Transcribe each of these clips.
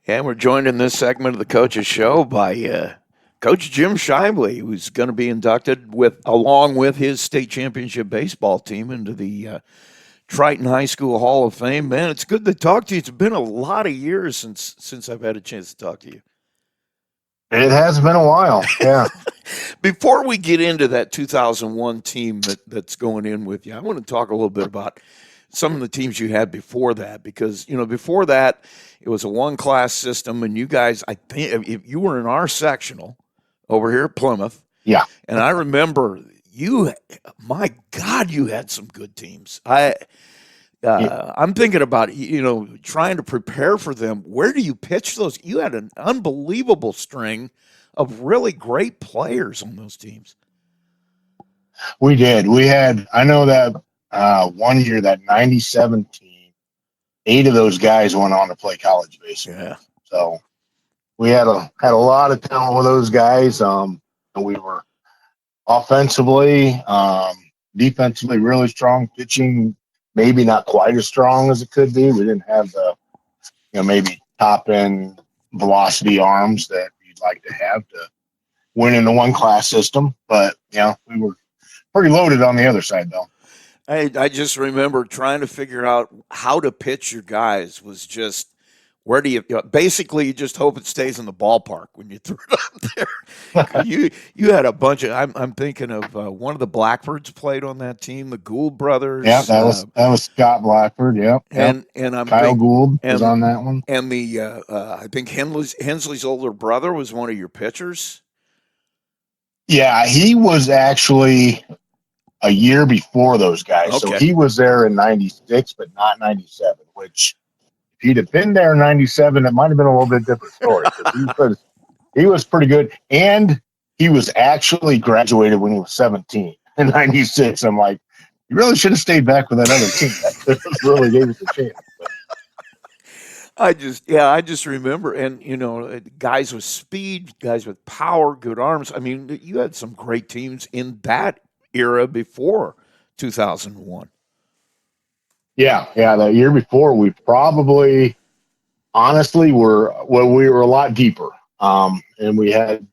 And we're joined in this segment of the Coach's Show by Coach Jim Shively, who's going to be inducted along with his state championship baseball team into the Triton High School Hall of Fame. Man, it's good to talk to you. It's been a lot of years since I've had a chance to talk to you. It has been a while, yeah. Before we get into that 2001 team that's going in with you, I want to talk a little bit about some of the teams you had before that, because before that it was a one class system, and you guys, I think, if you were in our sectional over here at Plymouth, Yeah. and I remember my God, you had some good teams. I'm thinking about trying to prepare for them. Where do you pitch those? You had an unbelievable string of really great players on those teams. We did. I know that one year, that 97 team, 8 of those guys went on to play college baseball. Yeah. So we had a lot of talent with those guys. And we were offensively, defensively really strong, pitching maybe not quite as strong as it could be. We didn't have the, maybe top end velocity arms that you'd like to have to win in the one class system. But, we were pretty loaded on the other side, though. I just remember trying to figure out how to pitch your guys was just, where do you basically you just hope it stays in the ballpark when you threw it up there. you had a bunch of, I'm thinking of one of the Blackbirds played on that team, the Gould brothers. Yeah, that was Scott Blackbird. Yep. And Kyle Gould was on that one. And I think Hensley's older brother was one of your pitchers. Yeah, he was actually a year before those guys. Okay. So he was there in 96, but not 97, which if he'd have been there in 97, it might have been a little bit different story. He was pretty good. And he was actually graduated when he was 17 in 96. I'm like, you really should have stayed back with that other team. That really gave us a chance. I just remember, and guys with speed, guys with power, good arms. I mean, you had some great teams in that era before 2001. Yeah. The year before, we probably, honestly, we were a lot deeper, and we had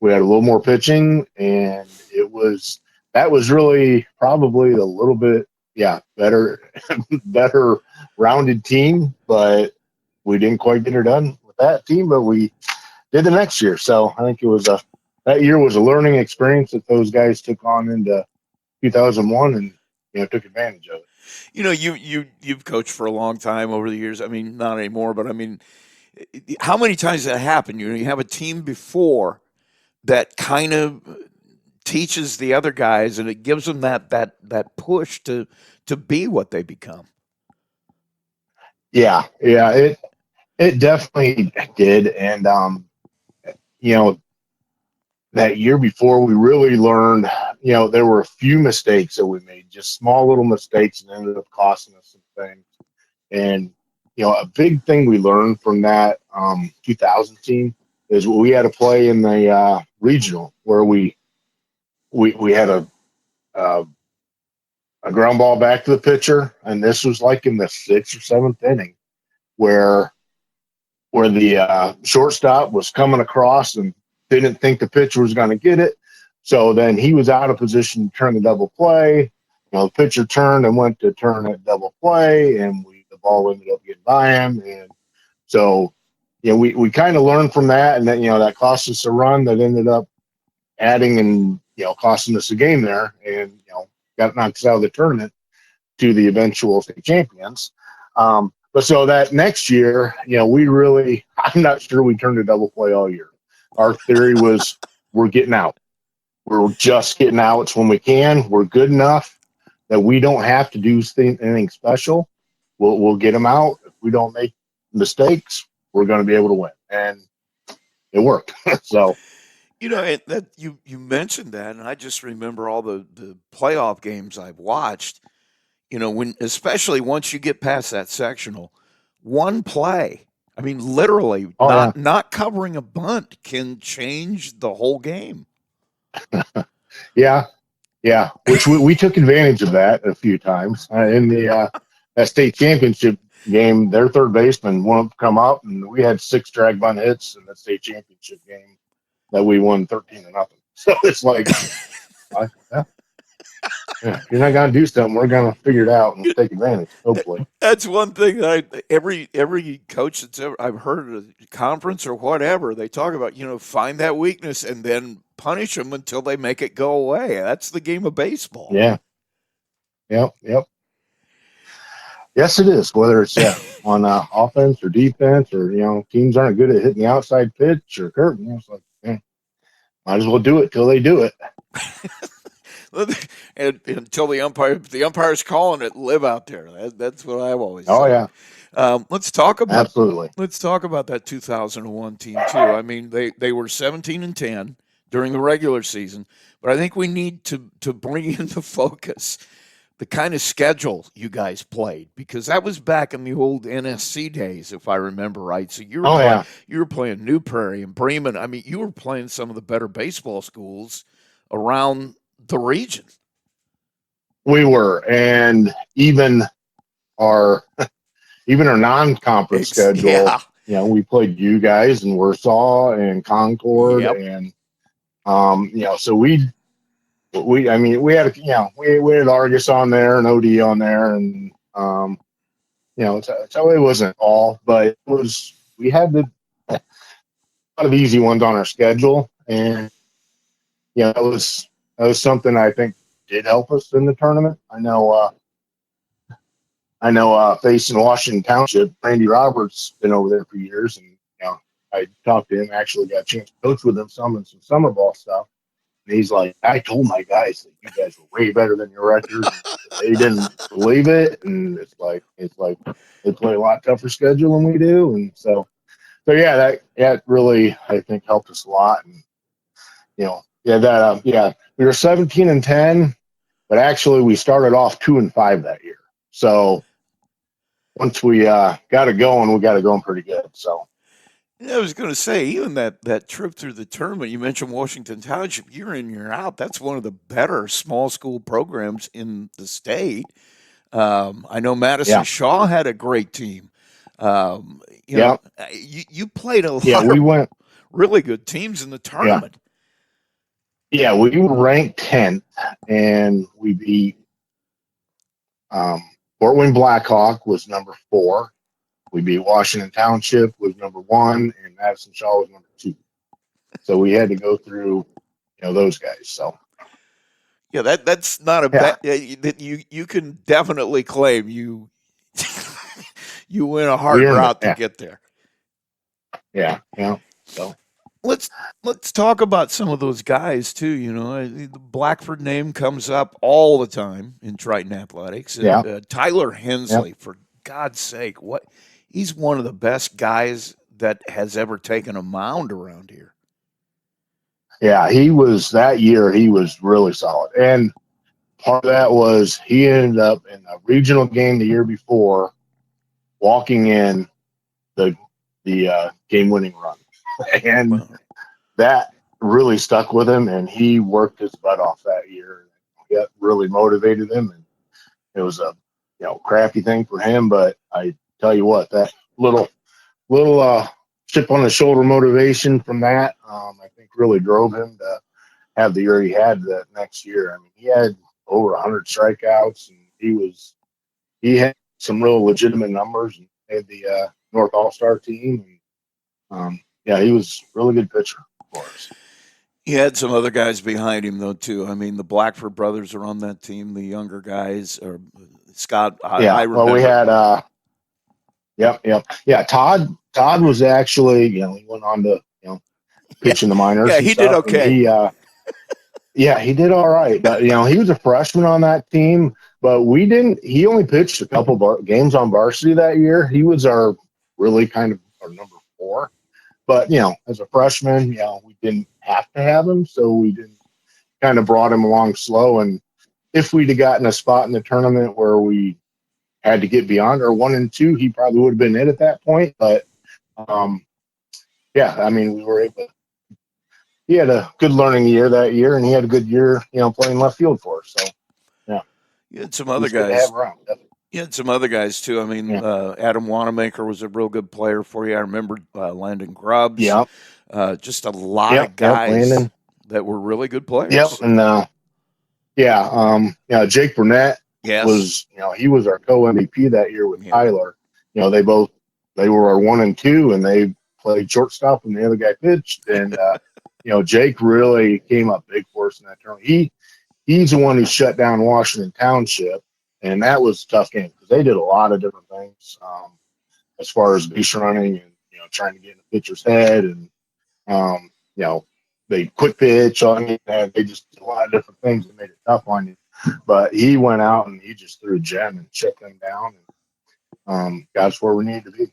a little more pitching, and that was really probably a little bit better rounded team, but we didn't quite get her done with that team, but we did the next year. So I think that year was a learning experience that those guys took on into 2001 and took advantage of it. You've coached for a long time over the years. I mean, not anymore, but I mean, how many times does that happen? You have a team before that kind of teaches the other guys, and it gives them that push to be what they become. Yeah, it definitely did, and that year before, we really learned. There were a few mistakes that we made, just small little mistakes, and ended up costing us some things. And a big thing we learned from that 2000 team is we had to play in the regional, where we had a ground ball back to the pitcher, and this was like in the 6th or 7th inning, where the shortstop was coming across and didn't think the pitcher was going to get it. So then he was out of position to turn the double play. The pitcher turned and went to turn that double play, and the ball ended up getting by him. And so, we kind of learned from that, and that cost us a run that ended up adding and, costing us a game there, and, got knocked us out of the tournament to the eventual state champions. But so that next year, I'm not sure we turned a double play all year. Our theory was we're getting out. We're just getting outs when we can. We're good enough that we don't have to do anything special. We'll get them out. If we don't make mistakes, we're going to be able to win. And it worked. So, that you mentioned that, and I just remember all the playoff games I've watched. Especially once you get past that sectional, one play, I mean, literally, not covering a bunt can change the whole game. Yeah. Which we took advantage of that a few times in the that state championship game, their third baseman won't come up, and we had 6 drag bunt hits in the state championship game that we won 13-0. So it's like, yeah, if you're not gonna do something, we're gonna figure it out and take advantage. Hopefully, That's one thing that every coach that's ever I've heard at a conference or whatever, they talk about, find that weakness and then punish them until they make it go away. That's the game of baseball. yeah, yep. Yes, it is. Whether it's on offense or defense, or teams aren't good at hitting the outside pitch or curtain. It's like, might as well do it till they do it. And until the umpire's calling it, live out there. That's what I've always said. Oh yeah, let's talk about absolutely. Let's talk about that 2001 team too. I mean, they were 17-10 during the regular season, but I think we need to bring into focus the kind of schedule you guys played, because that was back in the old NSC days, if I remember right. So you were playing New Prairie and Bremen. I mean, you were playing some of the better baseball schools around the region. We were, and even our non-conference schedule. Yeah. We played you guys in Warsaw and Concord, and so we had we had Argus on there and OD on there, and so it wasn't all, but we had a lot of easy ones on our schedule, and that was something I think did help us in the tournament. I know facing Washington Township, Randy Roberts been over there for years, and I talked to him, actually got a chance to coach with him some summer ball stuff. And he's like, I told my guys that you guys were way better than your record. They didn't believe it, and it's like they play a lot tougher schedule than we do, and so yeah, that really I think helped us a lot. And we were 17-10, but actually we started off 2-5 that year. So once we got it going, we got it going pretty good. So. I was going to say, even that trip through the tournament, you mentioned Washington Township, year in, year out, that's one of the better small school programs in the state. I know Madison Shaw had a great team. You played a lot of really good teams in the tournament. Yeah, we were ranked 10th, and we beat Fort Wayne Blackhawk was number 4. We beat Washington Township was number 1, and Madison Shaw was number 2. So we had to go through, those guys. So yeah, that's not a bad. You can definitely claim you you went a hard route to get there. Yeah. So let's talk about some of those guys too. The Blackford name comes up all the time in Triton Athletics. And, Tyler Hensley, for God's sake, he's one of the best guys that has ever taken a mound around here. Yeah, he was really solid. And part of that was he ended up in a regional game the year before, walking in the game-winning run. And that really stuck with him, and he worked his butt off that year. That really motivated him, and it was a crappy thing for him, but I tell you what, that little chip on the shoulder motivation from that, I think really drove him to have the year he had that next year. I mean, he had over 100 strikeouts, and he had some real legitimate numbers, and had the North All-Star team. And he was a really good pitcher for us. He had some other guys behind him, though, too. I mean, the Blackford brothers are on that team, the younger guys, or Scott. I remember. Well, we had Todd was actually, he went on to, pitch in the minors. Yeah, he did okay. He did all right. But, he was a freshman on that team, but he only pitched a couple games on varsity that year. He was our number 4. But, as a freshman, we didn't have to have him, so we didn't kind of brought him along slow. And if we'd have gotten a spot in the tournament where we had to get beyond our 1 and 2, he probably would have been it at that point. But we were able. He had a good learning year that year, and he had a good year, playing left field for us. So you had some other guys. You had some other guys too. I mean, Yeah, Adam Wanamaker was a real good player for you. I remember Landon Grubbs. yep, Just a lot yep, of yep. guys Landon, that were really good yep, players. and Jake Burnett Yes. was, he was our co MVP that year with Yep. Tyler. They were our 1 and 2, and they played shortstop, and the other guy pitched. And Jake really came up big for us in that tournament. He's the one who shut down Washington Township, and that was a tough game because they did a lot of different things as far as base running and trying to get in the pitcher's head, and um, they quick pitch on you, and they just did a lot of different things that made it tough on you. But he went out and he just threw a gem and shut them down, and got us where we needed to be.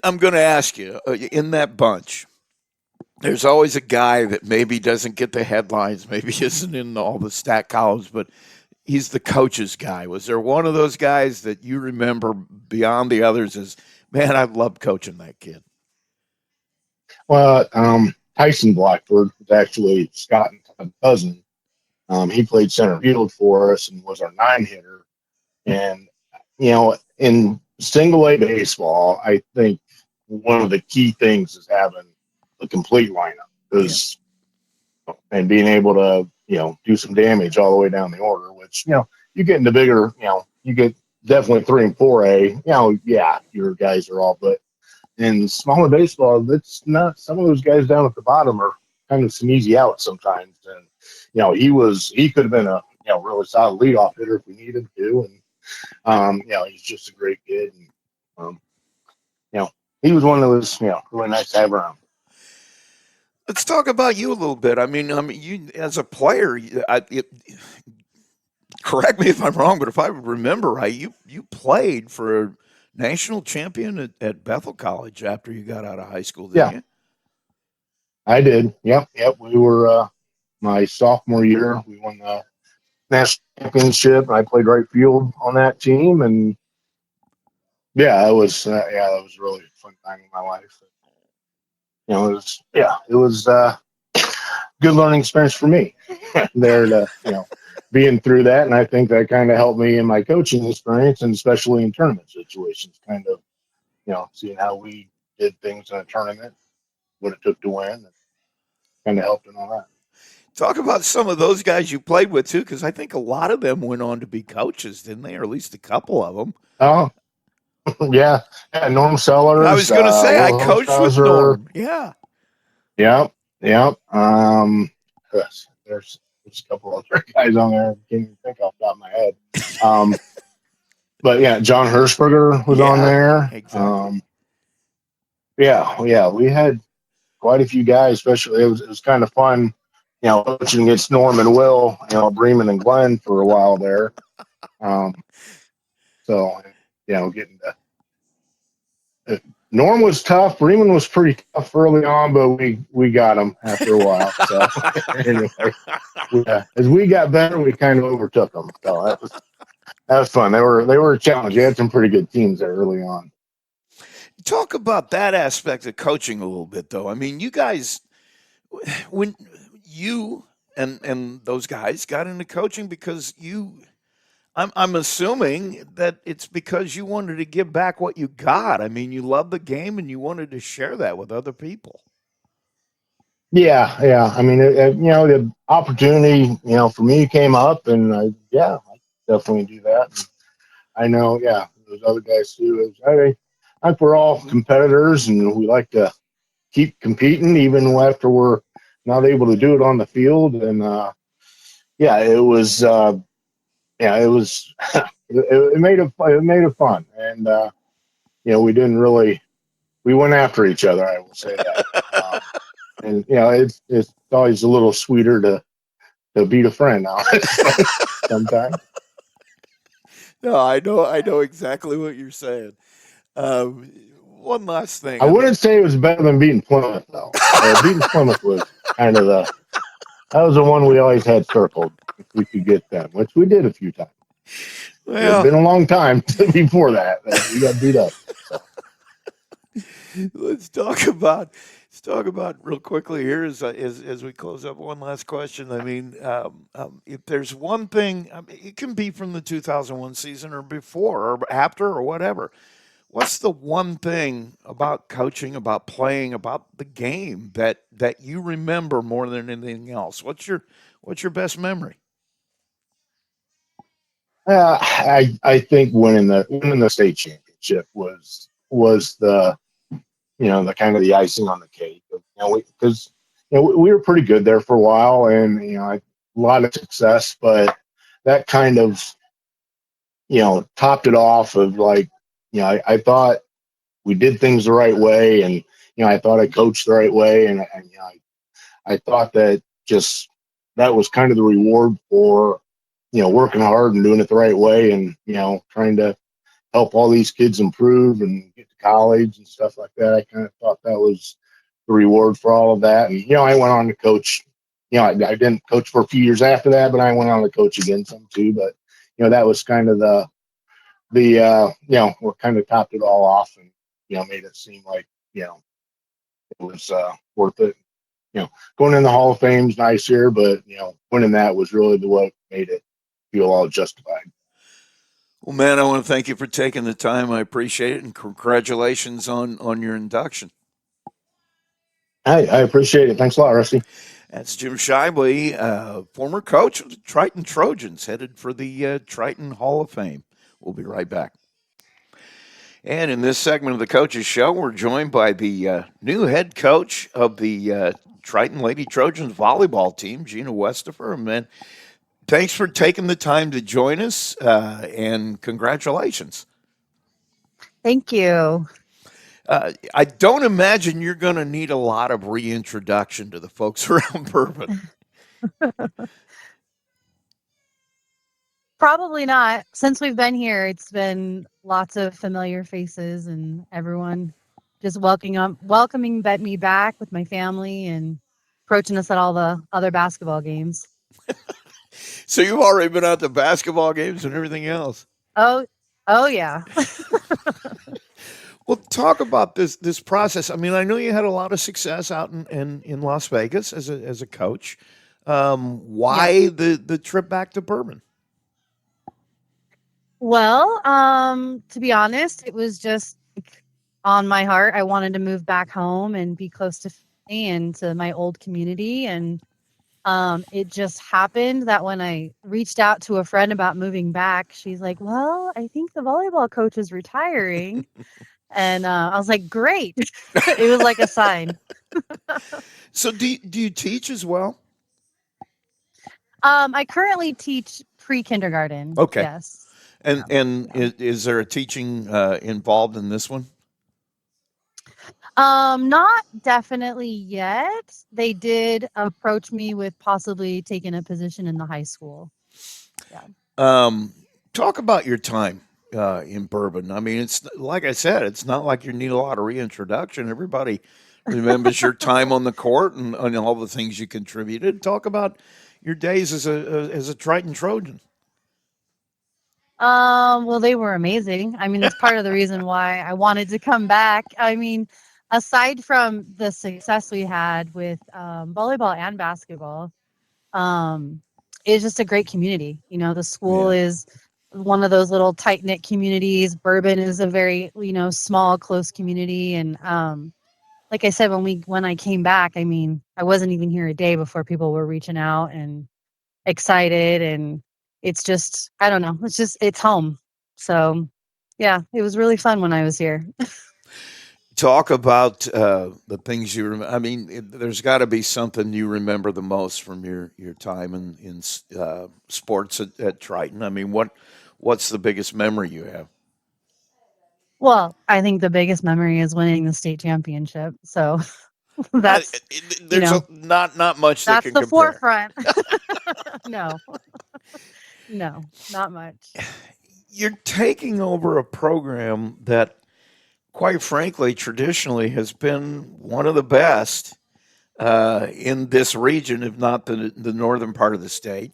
I'm going to ask you in that bunch. There's always a guy that maybe doesn't get the headlines, maybe isn't in all the stat columns, but he's the coach's guy. Was there one of those guys that you remember beyond the others as, man, I loved coaching that kid? Well, Tyson Blackford was actually Scott and Todd's cousin. He played center field for us and was our 9-hitter. And, in single A baseball, I think one of the key things is having a complete lineup and being able to, do some damage all the way down the order, which, you get into bigger, you get definitely 3 and 4A, your guys are all, but in smaller baseball, that's not, some of those guys down at the bottom are kind of some easy outs sometimes. And, he could have been a, really solid leadoff hitter if we needed to. And, he's just a great kid. And, he was one that was, really nice to have around. Let's talk about you a little bit. I mean, you as a player, correct me if I'm wrong, but if I remember right, you played for a national champion at Bethel College after you got out of high school, didn't you? I did. Yep. We were my sophomore year. We won the national championship, and I played right field on that team. And that was really a fun time in my life. It was good learning experience for me there to being through that, and I think that kind of helped me in my coaching experience, and especially in tournament situations, kind of seeing how we did things in a tournament, what it took to win, and kind of helped in all that. Talk about some of those guys you played with too, because I think a lot of them went on to be coaches, didn't they? Or at least a couple of them. Oh, yeah. Norm Sellers. I was going to say I Will coached with Hofstadter. Norm. Yeah. Yep. There's a couple other guys on there I can't even think off the top of my head. But yeah, John Hirschberger was on there. Exactly. We had quite a few guys, especially it was kind of fun, coaching against Norm and Will, Bremen and Glenn for a while there. Getting to Norm was tough. Bremen was pretty tough early on, but we got him after a while. So anyway, as we got better, we kind of overtook them. So that was fun. They were a challenge. You had some pretty good teams there early on. Talk about that aspect of coaching a little bit, though. I mean, you guys, when you and those guys got into coaching because I'm assuming that it's because you wanted to give back what you got. I mean, you love the game and you wanted to share that with other people. Yeah. I mean, the opportunity, for me came up, and I definitely do that. And I know, those other guys too. I think we're all competitors, and we like to keep competing even after we're not able to do it on the field. And it was. It was it made it fun, and we went after each other, I will say that. And it's always a little sweeter to beat a friend, honestly, sometimes. No, I know exactly what you're saying. One last thing. I wouldn't say it was better than beating Plymouth, though. Beating Plymouth was kind of that was the one we always had circled if we could get them, which we did a few times. Well, it's been a long time before that. We got beat up. So. Let's talk about real quickly here as we close up. One last question. I mean, if there's one thing, I mean, it can be from the 2001 season or before or after or whatever. What's the one thing about coaching, about playing, about the game that you remember more than anything else? What's your best memory? I think winning the state championship was the the kind of the icing on the cake. Because we were pretty good there for a while, and a lot of success, but that kind of topped it off of like I thought we did things the right way, and I thought I coached the right way, and I thought that just that was kind of the reward for working hard and doing it the right way, and trying to help all these kids improve and get to college and stuff like that. I kind of thought that was the reward for all of that. And I went on to coach. I didn't coach for a few years after that, but I went on to coach again some too. But that was kind of the what kind of topped it all off, and made it seem like it was worth it. Going in the Hall of Fame's nice here, but winning that was really the what made it feel all justified. Well, man, I want to thank you for taking the time. I appreciate it, and congratulations on your induction. I appreciate it. Thanks a lot, Rusty. That's Jim Shively, former coach of the Triton Trojans, headed for the Triton Hall of Fame. We'll be right back. And in this segment of the Coaches Show, we're joined by the new head coach of the Triton Lady Trojans volleyball team, Gina Westifer. Man, thanks for taking the time to join us, and congratulations. Thank you. I don't imagine you're going to need a lot of reintroduction to the folks around Bourbon. Probably not. Since we've been here, it's been lots of familiar faces and everyone just welcoming me back with my family and approaching us at all the other basketball games. So you've already been out to basketball games and everything else. Oh yeah. Well, talk about this process. I mean, I know you had a lot of success out in Las Vegas as a coach. Why Yes. the trip back to Bourbon? Well, to be honest, it was just on my heart. I wanted to move back home and be close to family and to my old community. And it just happened that when I reached out to a friend about moving back, she's like, "Well, I think the volleyball coach is retiring." And I was like, "Great." It was like a sign. So do you teach as well? I currently teach pre-kindergarten. Okay. Yes. And Yeah. and Yeah. is there a teaching involved in this one? Not definitely yet. They did approach me with possibly taking a position in the high school. Yeah. Talk about your time in Bourbon. I mean, it's like I said, it's not like you need a lot of reintroduction. Everybody remembers your time on the court and all the things you contributed. Talk about your days as a Triton Trojan. Well, they were amazing. I mean, that's part of the reason why I wanted to come back. I mean, aside from the success we had with volleyball and basketball, um, it's just a great community. The school Yeah. is one of those little tight knit communities. Bourbon is a very, small, close community. And like I said, when I came back, I mean, I wasn't even here a day before people were reaching out and excited, and it's just, I don't know, it's home. So yeah, it was really fun when I was here. Talk about the things you remember. I mean, there's got to be something you remember the most from your time in sports at Triton. I mean, what's the biggest memory you have? Well, I think the biggest memory is winning the state championship. So Uh, that's, you there's know, not much that that's can the compare. forefront. No, no, not much. You're taking over a program that, quite frankly, traditionally has been one of the best in this region, if not the northern part of the state.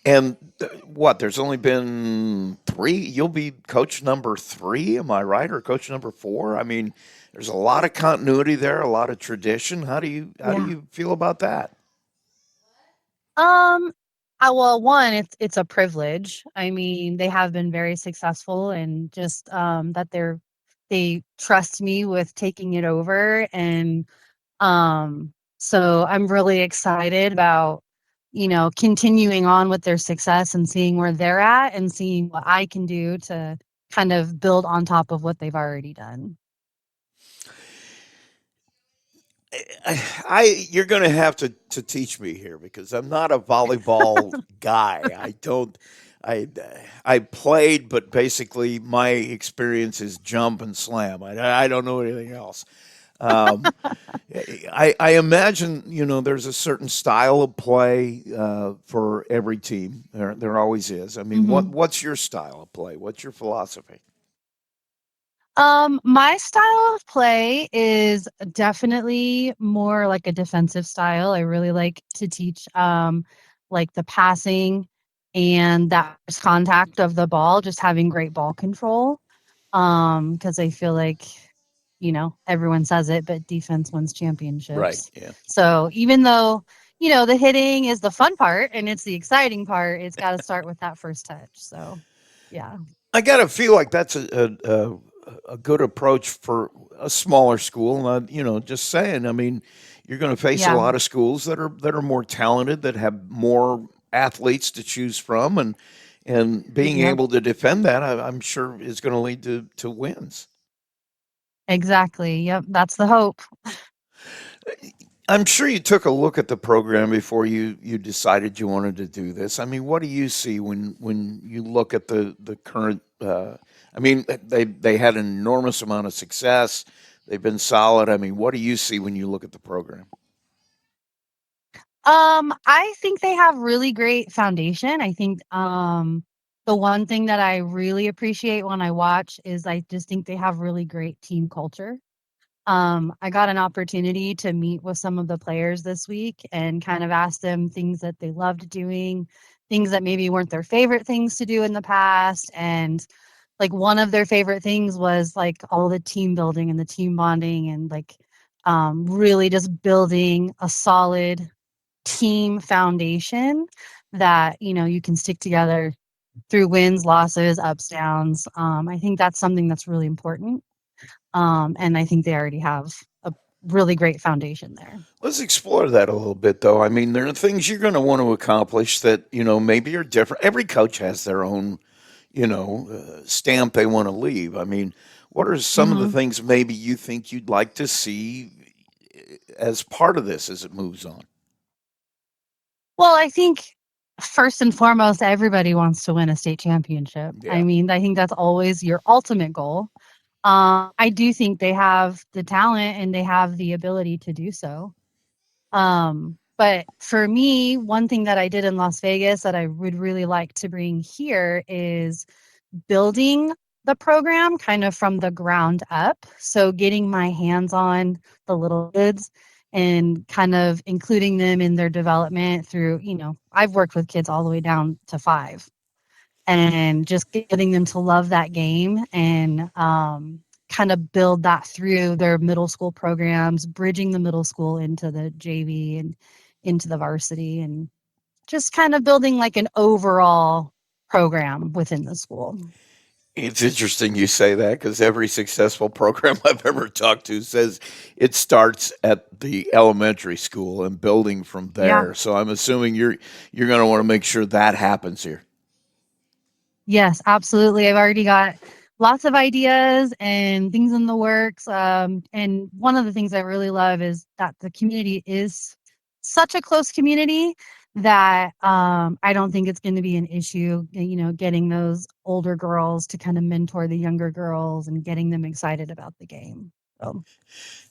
And what? There's only been three. You'll be coach number three, am I right, or coach number four? I mean, there's a lot of continuity there, a lot of tradition. How do Yeah. you feel about that? Um, well, one, it's a privilege. I mean, they have been very successful, and just that they trust me with taking it over, and so I'm really excited about continuing on with their success and seeing where they're at and seeing what I can do to kind of build on top of what they've already done. You're going to have to teach me here because I'm not a volleyball guy. I don't. I I played, but basically my experience is jump and slam. I don't know anything else. Um, I imagine there's a certain style of play for every team. There always is. I mean, Mhm. what's your style of play? What's your philosophy? My style of play is definitely more like a defensive style. I really like to teach like the passing and that first contact of the ball, just having great ball control. Because I feel like, everyone says it, but defense wins Right. championships. Yeah. So even though, the hitting is the fun part and it's the exciting part, it's got to start with that first touch. So, yeah. I gotta feel like that's a good approach for a smaller school. Just saying. I mean, you're going to face a Yeah. lot of schools that are more talented, that have more athletes to choose from, and being Yep. able to defend that, I'm sure, is going to lead to wins. Exactly. Yep. That's the hope. I'm sure you took a look at the program before you decided you wanted to do this. I mean, what do you see when you look at the current? I mean, they had an enormous amount of success. They've been solid. I mean, what do you see when you look at the program? I think they have really great foundation. I think the one thing that I really appreciate when I watch is I just think they have really great team culture. I got an opportunity to meet with some of the players this week and kind of ask them things that they loved doing, things that maybe weren't their favorite things to do in the past. And like one of their favorite things was like all the team building and the team bonding and like really just building a solid team foundation that you can stick together through wins, losses, ups, downs. I think that's something that's really important, and I think they already have a really great foundation there. Let's explore that a little bit, though. I mean, there are things you're going to want to accomplish that maybe are different. Every coach has their own stamp they want to leave. I mean, what are some of the Hmm. things maybe you think you'd like to see as part of this as it moves on? Well, I think first and foremost, everybody wants to win a state championship. I Yeah. mean, I think that's always your ultimate goal. I do think they have the talent and they have the ability to do so. But for me, one thing that I did in Las Vegas that I would really like to bring here is building the program kind of from the ground up. So getting my hands on the little kids and kind of including them in their development through, I've worked with kids all the way down to 5 and just getting them to love that game and kind of build that through their middle school programs, bridging the middle school into the JV and into the varsity, and just kind of building like an overall program within the school. It's interesting you say that because every successful program I've ever talked to says it starts at the elementary school and building from Yeah. there. So I'm assuming you're going to want to make sure that happens here. Yes, absolutely. I've already got lots of ideas and things in the works. And one of the things I really love is that the community is such a close community that I don't think it's going to be an issue, getting those older girls to kind of mentor the younger girls and getting them excited about the game. So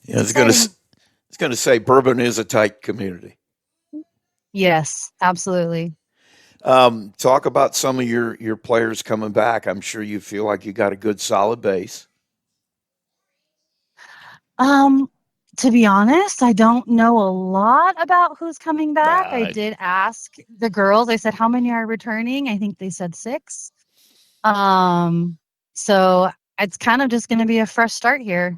Yeah, it's exciting. it's going to say Bourbon is a tight community. Yes, absolutely. Talk about some of your players coming back. I'm sure you feel like you got a good solid base. Um, To be honest, I don't know a lot about who's coming back. I Uh, did ask the girls. I said, "How many are returning?" I think they said 6. Um, so it's kind of just going to be a fresh start here,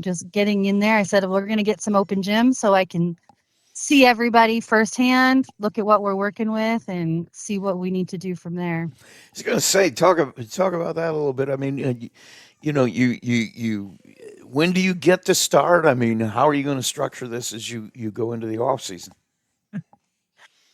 just getting in there. I said, we're going to get some open gyms so I can see everybody firsthand, look at what we're working with, and see what we need to do from there. I was going to say, talk about that a little bit. I mean, you. When do you get to start? I mean, how are you going to structure this as you go into the off season?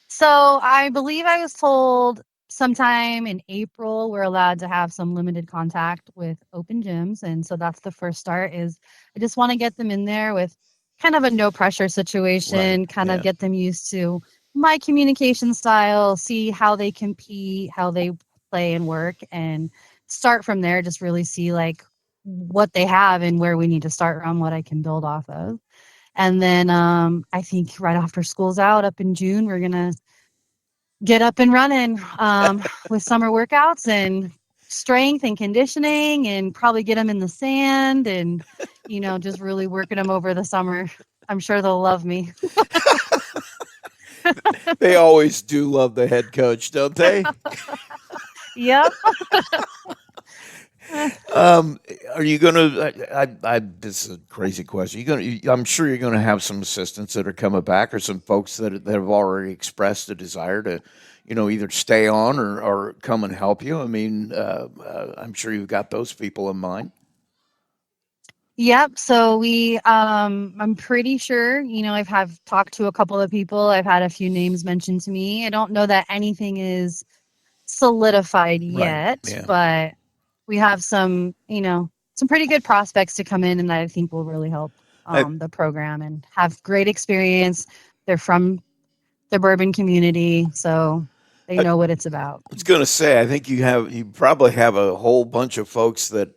So I believe I was told sometime in April we're allowed to have some limited contact with open gyms. And so that's the first start is I just want to get them in there with kind of a no pressure Right. situation, kind of Yeah. get them used to my communication style, see how they compete, how they play and work, and start from there, just really see like what they have and where we need to start from, what I can build off of. And then I think right after school's out up in June, we're going to get up and running with summer workouts and strength and conditioning and probably get them in the sand and, just really working them over the summer. I'm sure they'll love me. They always do love the head coach, don't they? Yep. Um, are you going to? This is a crazy question. I'm sure you're going to have some assistants that are coming back, or some folks that have already expressed a desire to, either stay on or come and help you. I mean, I'm sure you've got those people in mind. Yep. So I'm pretty sure, I've have talked to a couple of people. I've had a few names mentioned to me. I don't know that anything is solidified Right. yet, Yeah. but we have some pretty good prospects to come in and that I think will really help I, the program and have great experience. They're from the bourbon community, so they I know what it's about. was going to say, I think you probably have a whole bunch of folks that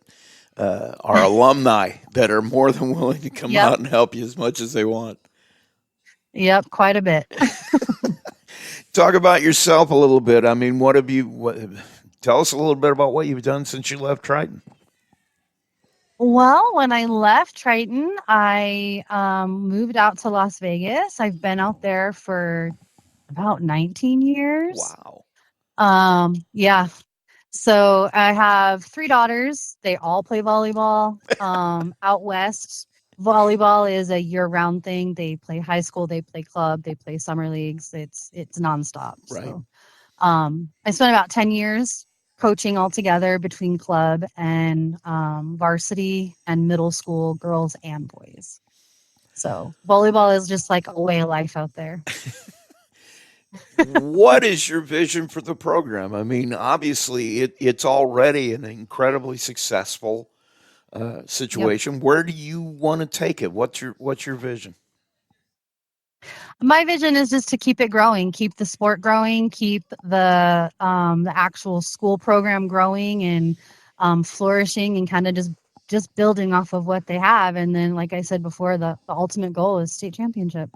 are alumni that are more than willing to come Yep. out and help you as much as they want. Yep, quite a bit. Talk about yourself a little bit. I mean, tell us a little bit about what you've done since you left Triton. Well, when I left Triton, I moved out to Las Vegas. I've been out there for about 19 years. Wow. Yeah. So I have 3 daughters. They all play volleyball. Out west, volleyball is a year-round thing. They play high school, they play club, they play summer leagues. It's nonstop. Right. So I spent about 10 years coaching altogether between club and varsity and middle school girls and boys. So volleyball is just like a way of life out there. What is your vision for the program? I mean, obviously, it's already an incredibly successful Yep. situation. Where do you want to take it? What's your vision? My vision is just to keep it growing, keep the sport growing, keep the actual school program growing and flourishing, and kind of just building off of what they have. And then, like I said before, the ultimate goal is state championship.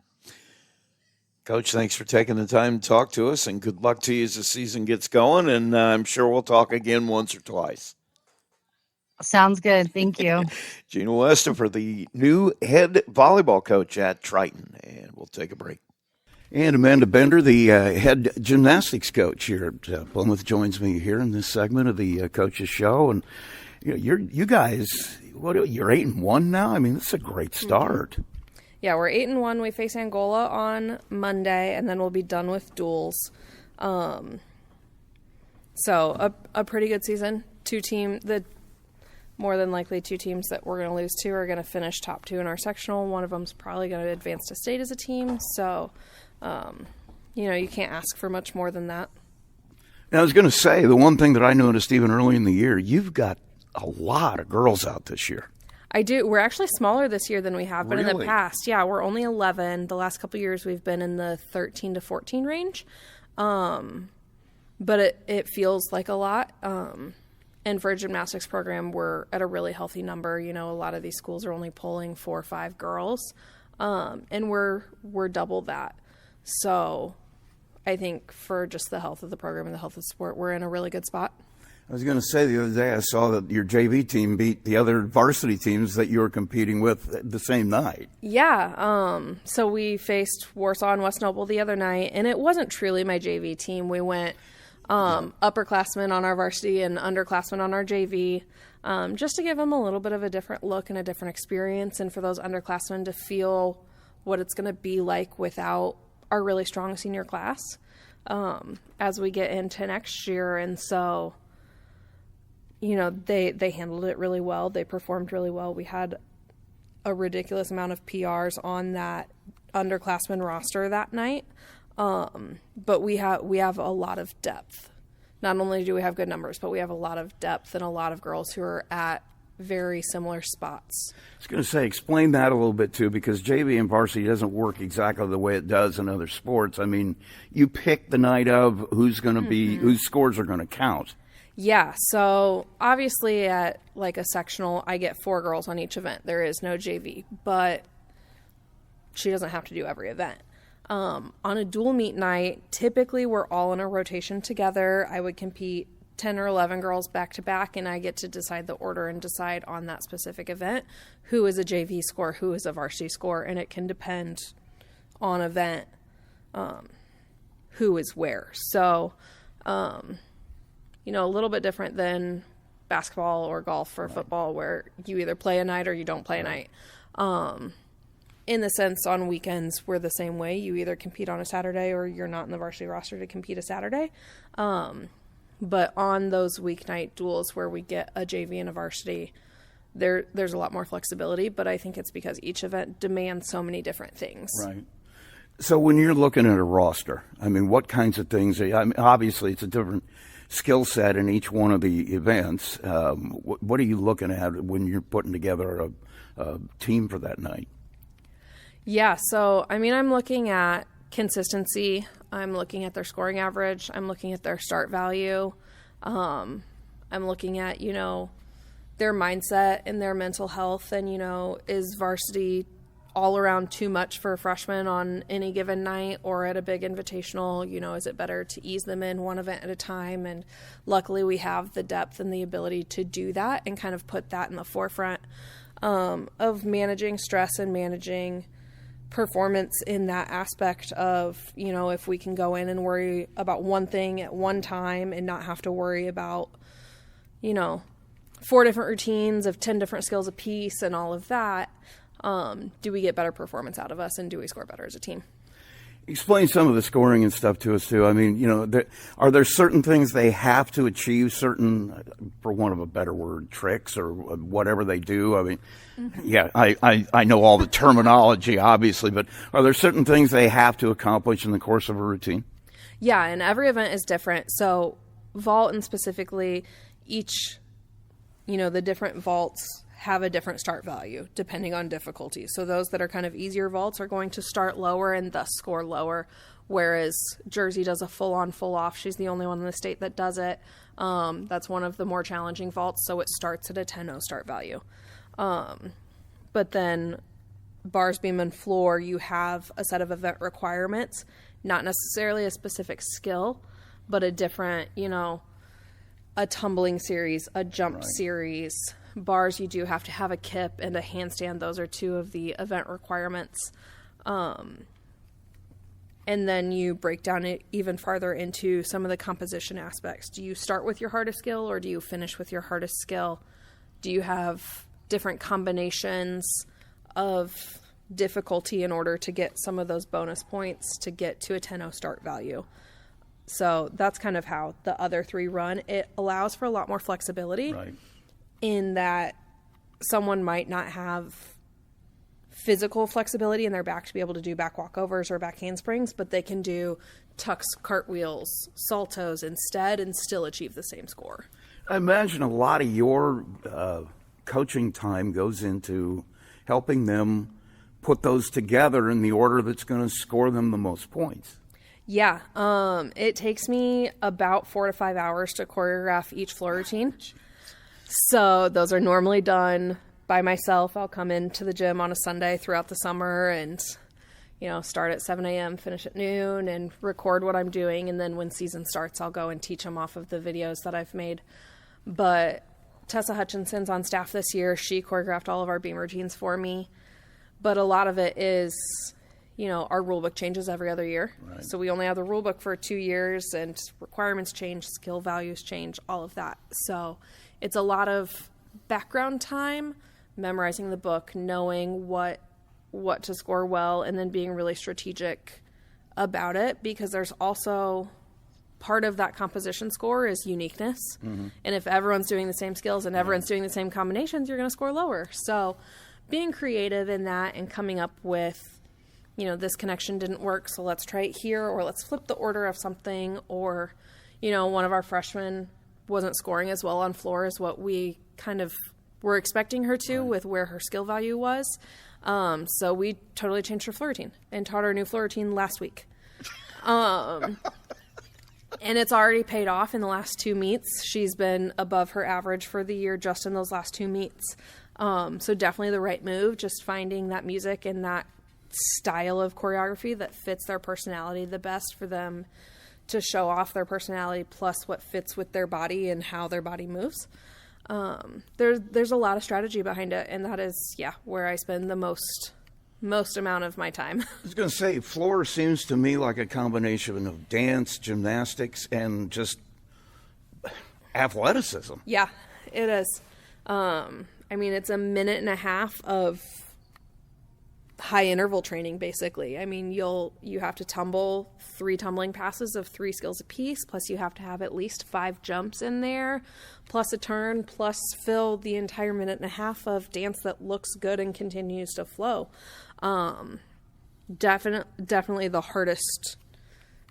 Coach, thanks for taking the time to talk to us, and good luck to you as the season gets going. And I'm sure we'll talk again once or twice. Sounds good. Thank you. Gina Westover, the new head volleyball coach at Triton, and we'll take a break. And Amanda Bender, the head gymnastics coach here at Plymouth, joins me here in this segment of the Coaches Show. And you guys, you're 8-1 now. I mean, this is a great start. Yeah, we're 8-1. We face Angola on Monday, and then we'll be done with duels. So a pretty good season. More than likely 2 teams that we're going to lose to are going to finish top 2 in our sectional. One of them's probably going to advance to state as a team. So, you can't ask for much more than that. Now, I was going to say, the one thing that I noticed even early in the year, you've got a lot of girls out this year. I do. We're actually smaller this year than we have been in the Really? past. Yeah, we're only 11. The last couple of years we've been in the 13 to 14 range. But it feels like a lot. And for a gymnastics program, we're at a really healthy number. A lot of these schools are only pulling 4 or 5 girls. And we're double that. So I think for just the health of the program and the health of the sport, we're in a really good spot. I was going to say the other day I saw that your JV team beat the other varsity teams that you were competing with the same night. Yeah, so we faced Warsaw and West Noble the other night, and it wasn't truly my JV team. We went upperclassmen on our varsity and underclassmen on our JV, just to give them a little bit of a different look and a different experience, and for those underclassmen to feel what it's going to be like without our really strong senior class as we get into next year. And so, you know, they handled it really well. They performed really well. We had a ridiculous amount of PRs on that underclassmen roster that night. But we have a lot of depth. Not only do we have good numbers, but we have a lot of depth and a lot of girls who are at very similar spots. I was going to say, explain that a little bit too, because JV and varsity doesn't work exactly the way it does in other sports. I mean, you pick the night of who's going to be, whose scores are going to count. Yeah, so obviously at like a sectional, I get 4 girls on each event. There is no JV, but she doesn't have to do every event. On a dual meet night, typically we're all in a rotation together. I would compete 10 or 11 girls back to back, and I get to decide the order and decide on that specific event who is a JV score, who is a varsity score, and it can depend on event who is where. So, you know, a little bit different than basketball or golf or football, where you either play a night or you don't play a night. In the sense, on weekends, we're the same way. You either compete on a Saturday or you're not in the varsity roster to compete a Saturday. But on those weeknight duels where we get a JV and a varsity, there's a lot more flexibility. But I think it's because each event demands so many different things. Right. So when you're looking at a roster, I mean, what kinds of things? I mean, obviously, it's a different skill set in each one of the events. What are you looking at when you're putting together a team for that night? Yeah, so I mean, I'm looking at consistency. I'm looking at their scoring average. I'm looking at their start value. I'm looking at, you know, their mindset and their mental health. And, you know, is varsity all around too much for a freshman on any given night or at a big invitational? You know, is it better to ease them in one event at a time? And luckily we have the depth and the ability to do that and kind of put that in the forefront of managing stress and managing performance in that aspect of, you know, if we can go in and worry about one thing at one time and not have to worry about, you know, 4 different routines of 10 different skills a piece and all of that, do we get better performance out of us and do we score better as a team? Explain some of the scoring and stuff to us too. I mean, you know, are there certain things they have to achieve, certain, for want of a better word, tricks or whatever they do? I mean, yeah, I know all the terminology, obviously, but are there certain things they have to accomplish in the course of a routine? Yeah, and every event is different. So vault and specifically each, you know, the different vaults have a different start value depending on difficulty. So those that are kind of easier vaults are going to start lower and thus score lower, whereas Jersey does a full-on, full-off. She's the only one in the state that does it. That's one of the more challenging vaults, so it starts at a 10-0 start value. But then bars, beam, and floor, you have a set of event requirements, not necessarily a specific skill, but a different, you know, a tumbling series, a jump series. Bars, you do have to have a kip and a handstand. Those are 2 of the event requirements. And then you break down it even farther into some of the composition aspects. Do you start with your hardest skill or do you finish with your hardest skill? Do you have different combinations of difficulty in order to get some of those bonus points to get to a 10-0 start value? So that's kind of how the other 3 run. It allows for a lot more flexibility. Right. In that someone might not have physical flexibility in their back to be able to do back walkovers or back handsprings, but they can do tucks, cartwheels, saltos instead and still achieve the same score. I imagine a lot of your coaching time goes into helping them put those together in the order that's going to score them the most points. Yeah, it takes me about 4 to 5 hours to choreograph each floor routine. So those are normally done by myself. I'll come into the gym on a Sunday throughout the summer and, you know, start at 7 a.m., finish at noon, and record what I'm doing. And then when season starts, I'll go and teach them off of the videos that I've made. But Tessa Hutchinson's on staff this year. She choreographed all of our beam routines for me. But a lot of it is, our rule book changes every other year. Right. So we only have the rule book for 2 years, and requirements change, skill values change, all of that. So it's a lot of background time, memorizing the book, knowing what to score well, and then being really strategic about it, because there's also part of that composition score is uniqueness. Mm-hmm. And if everyone's doing the same skills and everyone's doing the same combinations, you're going to score lower. So being creative in that and coming up with, this connection didn't work, so let's try it here, or let's flip the order of something, or, one of our freshmen wasn't scoring as well on floor as what we kind of were expecting her to with where her skill value was. So we totally changed her floor routine and taught her a new floor routine last week. And it's already paid off in the last 2 meets. She's been above her average for the year just in those last 2 meets. So definitely the right move, just finding that music and that style of choreography that fits their personality the best for them to show off their personality, plus what fits with their body and how their body moves. There's a lot of strategy behind it, and that is, where I spend the most amount of my time. I was going to say, floor seems to me like a combination of dance, gymnastics, and just athleticism. Yeah, it is. It's a minute and a half of high interval training, basically. You have to tumble 3 tumbling passes of 3 skills apiece, plus you have to have at least 5 jumps in there, plus a turn, plus fill the entire minute and a half of dance that looks good and continues to flow. Definitely the hardest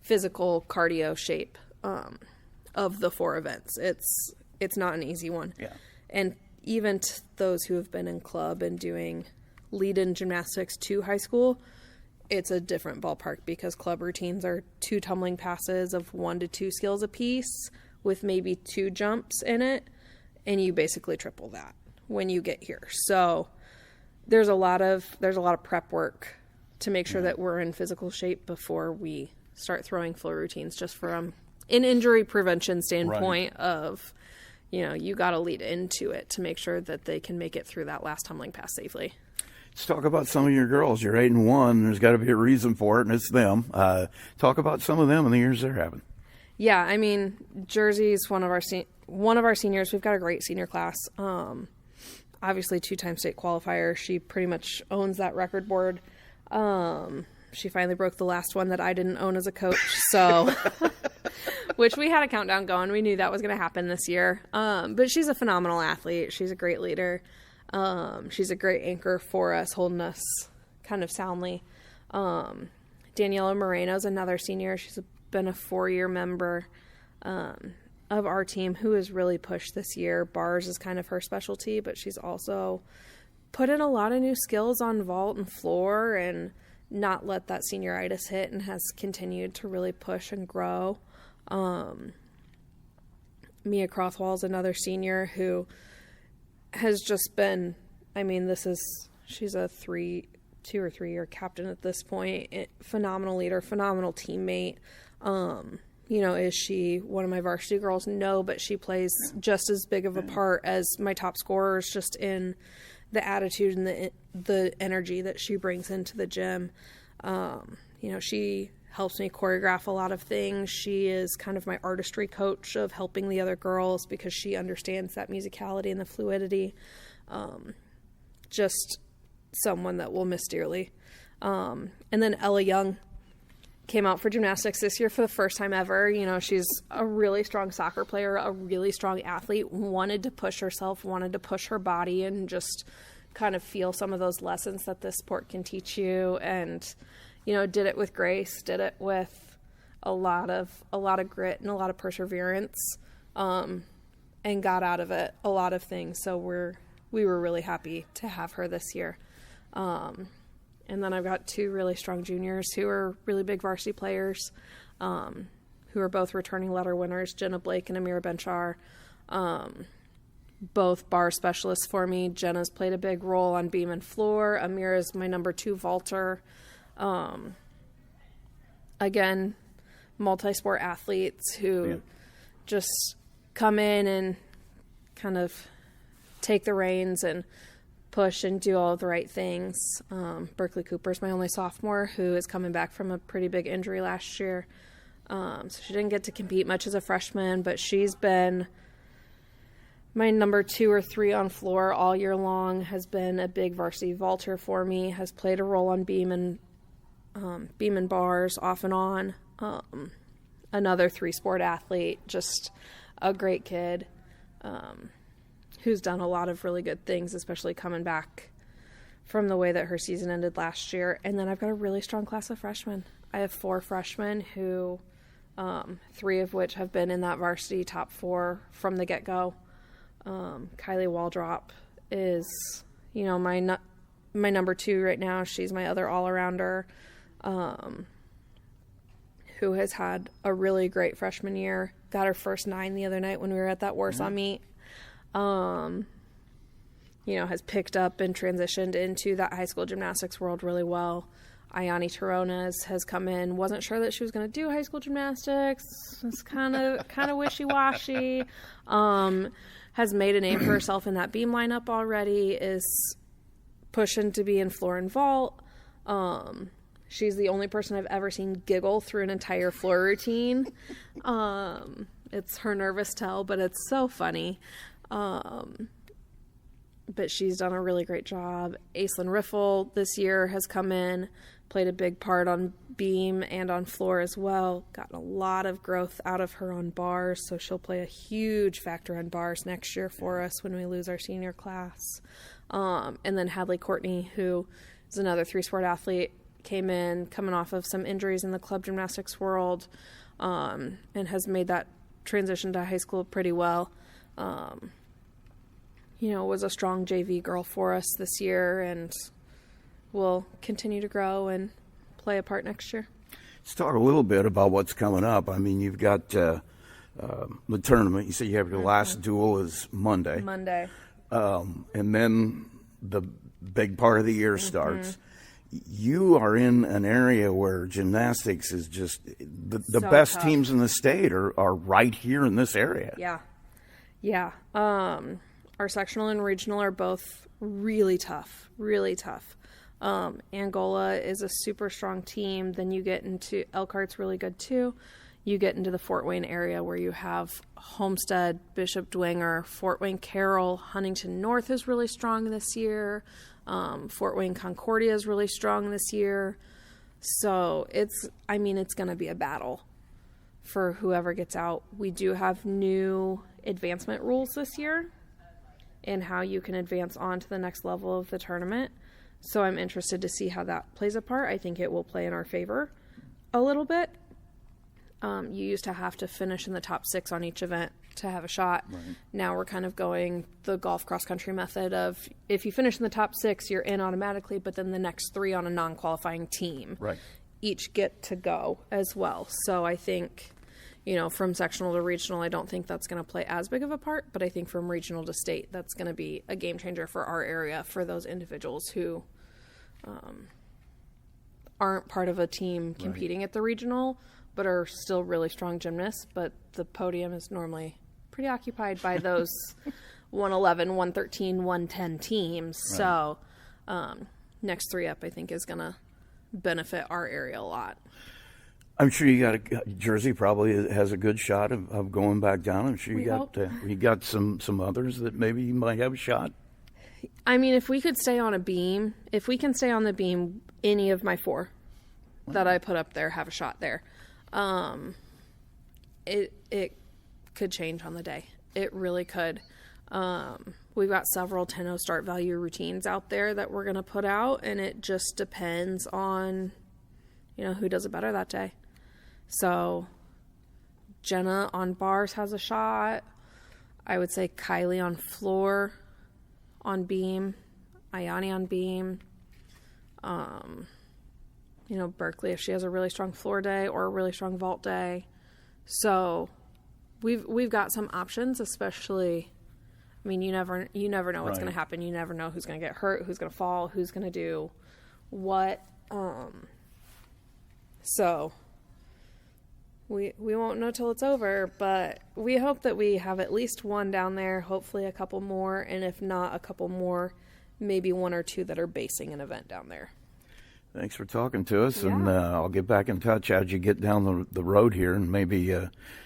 physical cardio shape of the 4 events. It's not an easy one. Yeah. And even those who have been in club and doing lead-in gymnastics to high school, it's a different ballpark, because club routines are 2 tumbling passes of 1 to 2 skills apiece with maybe 2 jumps in it, and you basically triple that when you get here. So there's a lot of prep work to make sure that we're in physical shape before we start throwing floor routines, just from an injury prevention standpoint of, you got to lead into it to make sure that they can make it through that last tumbling pass safely. Let's talk about some of your girls. You're 8-1. There's got to be a reason for it, and it's them. Talk about some of them and the years they're having. Yeah, Jersey's one of our seniors. We've got a great senior class. Obviously, 2-time state qualifier. She pretty much owns that record board. She finally broke the last one that I didn't own as a coach. So, which we had a countdown going. We knew that was going to happen this year. But she's a phenomenal athlete. She's a great leader. She's a great anchor for us, holding us kind of soundly. Daniela Moreno's another senior. She's been a 4-year member of our team who has really pushed this year. Bars is kind of her specialty, but she's also put in a lot of new skills on vault and floor and not let that senioritis hit, and has continued to really push and grow. Mia Crothwell is another senior who has just been, she's a 2 or 3 year captain at this point. Phenomenal leader, phenomenal teammate. Is she one of my varsity girls? No, but she plays just as big of a part as my top scorers, just in the attitude and the energy that she brings into the gym. She helps me choreograph a lot of things. She is kind of my artistry coach of helping the other girls, because she understands that musicality and the fluidity. Just someone that we'll miss dearly. And then Ella Young came out for gymnastics this year for the first time ever. She's a really strong soccer player, a really strong athlete, wanted to push herself, wanted to push her body, and just kind of feel some of those lessons that this sport can teach you. And, did it with grace, did it with a lot of grit and a lot of perseverance, and got out of it a lot of things. So we were really happy to have her this year. And then I've got 2 really strong juniors who are really big varsity players, who are both returning letter winners, Jenna Blake and Amira Benchar. Both bar specialists for me. Jenna's played a big role on beam and floor. Amira's my number 2 vaulter. Again, multi-sport athletes who just come in and kind of take the reins and push and do all of the right things. Berkeley Cooper's my only sophomore who is coming back from a pretty big injury last year. So she didn't get to compete much as a freshman, but she's been my number 2 or 3 on floor all year long, has been a big varsity vaulter for me, has played a role on beam and bars off and on. Another 3-sport athlete, just a great kid who's done a lot of really good things, especially coming back from the way that her season ended last year. And then I've got a really strong class of freshmen. I have 4 freshmen who, 3 of which have been in that varsity top 4 from the get-go. Kylie Waldrop is, my number 2 right now. She's my other all-arounder, who has had a really great freshman year. Got her first 9 the other night when we were at that Warsaw meet. Has picked up and transitioned into that high school gymnastics world really well. Ayani Taronas has come in. Wasn't sure that she was going to do high school gymnastics. It's kind of wishy-washy. Has made a name for herself in that beam lineup already. Is pushing to be in floor and vault. She's the only person I've ever seen giggle through an entire floor routine. It's her nervous tell, but it's so funny. But she's done a really great job. Aislinn Riffle this year has come in, played a big part on beam and on floor as well. Gotten a lot of growth out of her on bars, so she'll play a huge factor on bars next year for us when we lose our senior class. And then Hadley Courtney, who is another 3-sport athlete, came in coming off of some injuries in the club gymnastics world, and has made that transition to high school pretty well. Was a strong JV girl for us this year and will continue to grow and play a part next year. Let's talk a little bit about what's coming up. I mean, you've got the tournament. You said you have your last duel is Monday. And then the big part of the year starts. You are in an area where gymnastics is just the So best tough. teams in the state are right here in this area. Yeah. Our sectional and regional are both really tough. Angola is a super strong team. Then you get into Elkhart's really good too. You get into the Fort Wayne area where you have Homestead, Bishop Dwenger, Fort Wayne Carroll, Huntington North is really strong this year. Fort Wayne Concordia is really strong this year. So it's going to be a battle for whoever gets out. We do have new advancement rules this year in how you can advance on to the next level of the tournament. So I'm interested to see how that plays a part. I think it will play in our favor a little bit. You used to have to finish in the top 6 on each event to have a shot. Right. Now we're kind of going the golf cross-country method of if you finish in the top 6, you're in automatically, but then the next 3 on a non-qualifying team each get to go as well. So I think, from sectional to regional, I don't think that's going to play as big of a part, but I think from regional to state, that's going to be a game changer for our area, for those individuals who aren't part of a team competing at the regional, but are still really strong gymnasts. But the podium is normally pretty occupied by those 111, 113, 110 teams. Right. So next 3 up, I think, is going to benefit our area a lot. I'm sure Jersey probably has a good shot of going back down. I'm sure you got some others that maybe you might have a shot. I mean, if we can stay on the beam, any of my 4 that I put up there have a shot there. It could change on the day. It really could. We've got several 10-0 start value routines out there that we're going to put out, and it just depends on, who does it better that day. So Jenna on bars has a shot. I would say Kylie on floor, on beam, Ayani on beam. Berkeley if she has a really strong floor day or a really strong vault day. So we've got some options, especially. I mean, you never know what's going to happen. You never know who's going to get hurt, who's going to fall, who's going to do what. So we won't know till it's over, but we hope that we have at least one down there, hopefully a couple more, and if not a couple more, maybe one or two that are basing an event down there. Thanks for talking to us, Yeah. and I'll get back in touch as you get down the road here, and maybe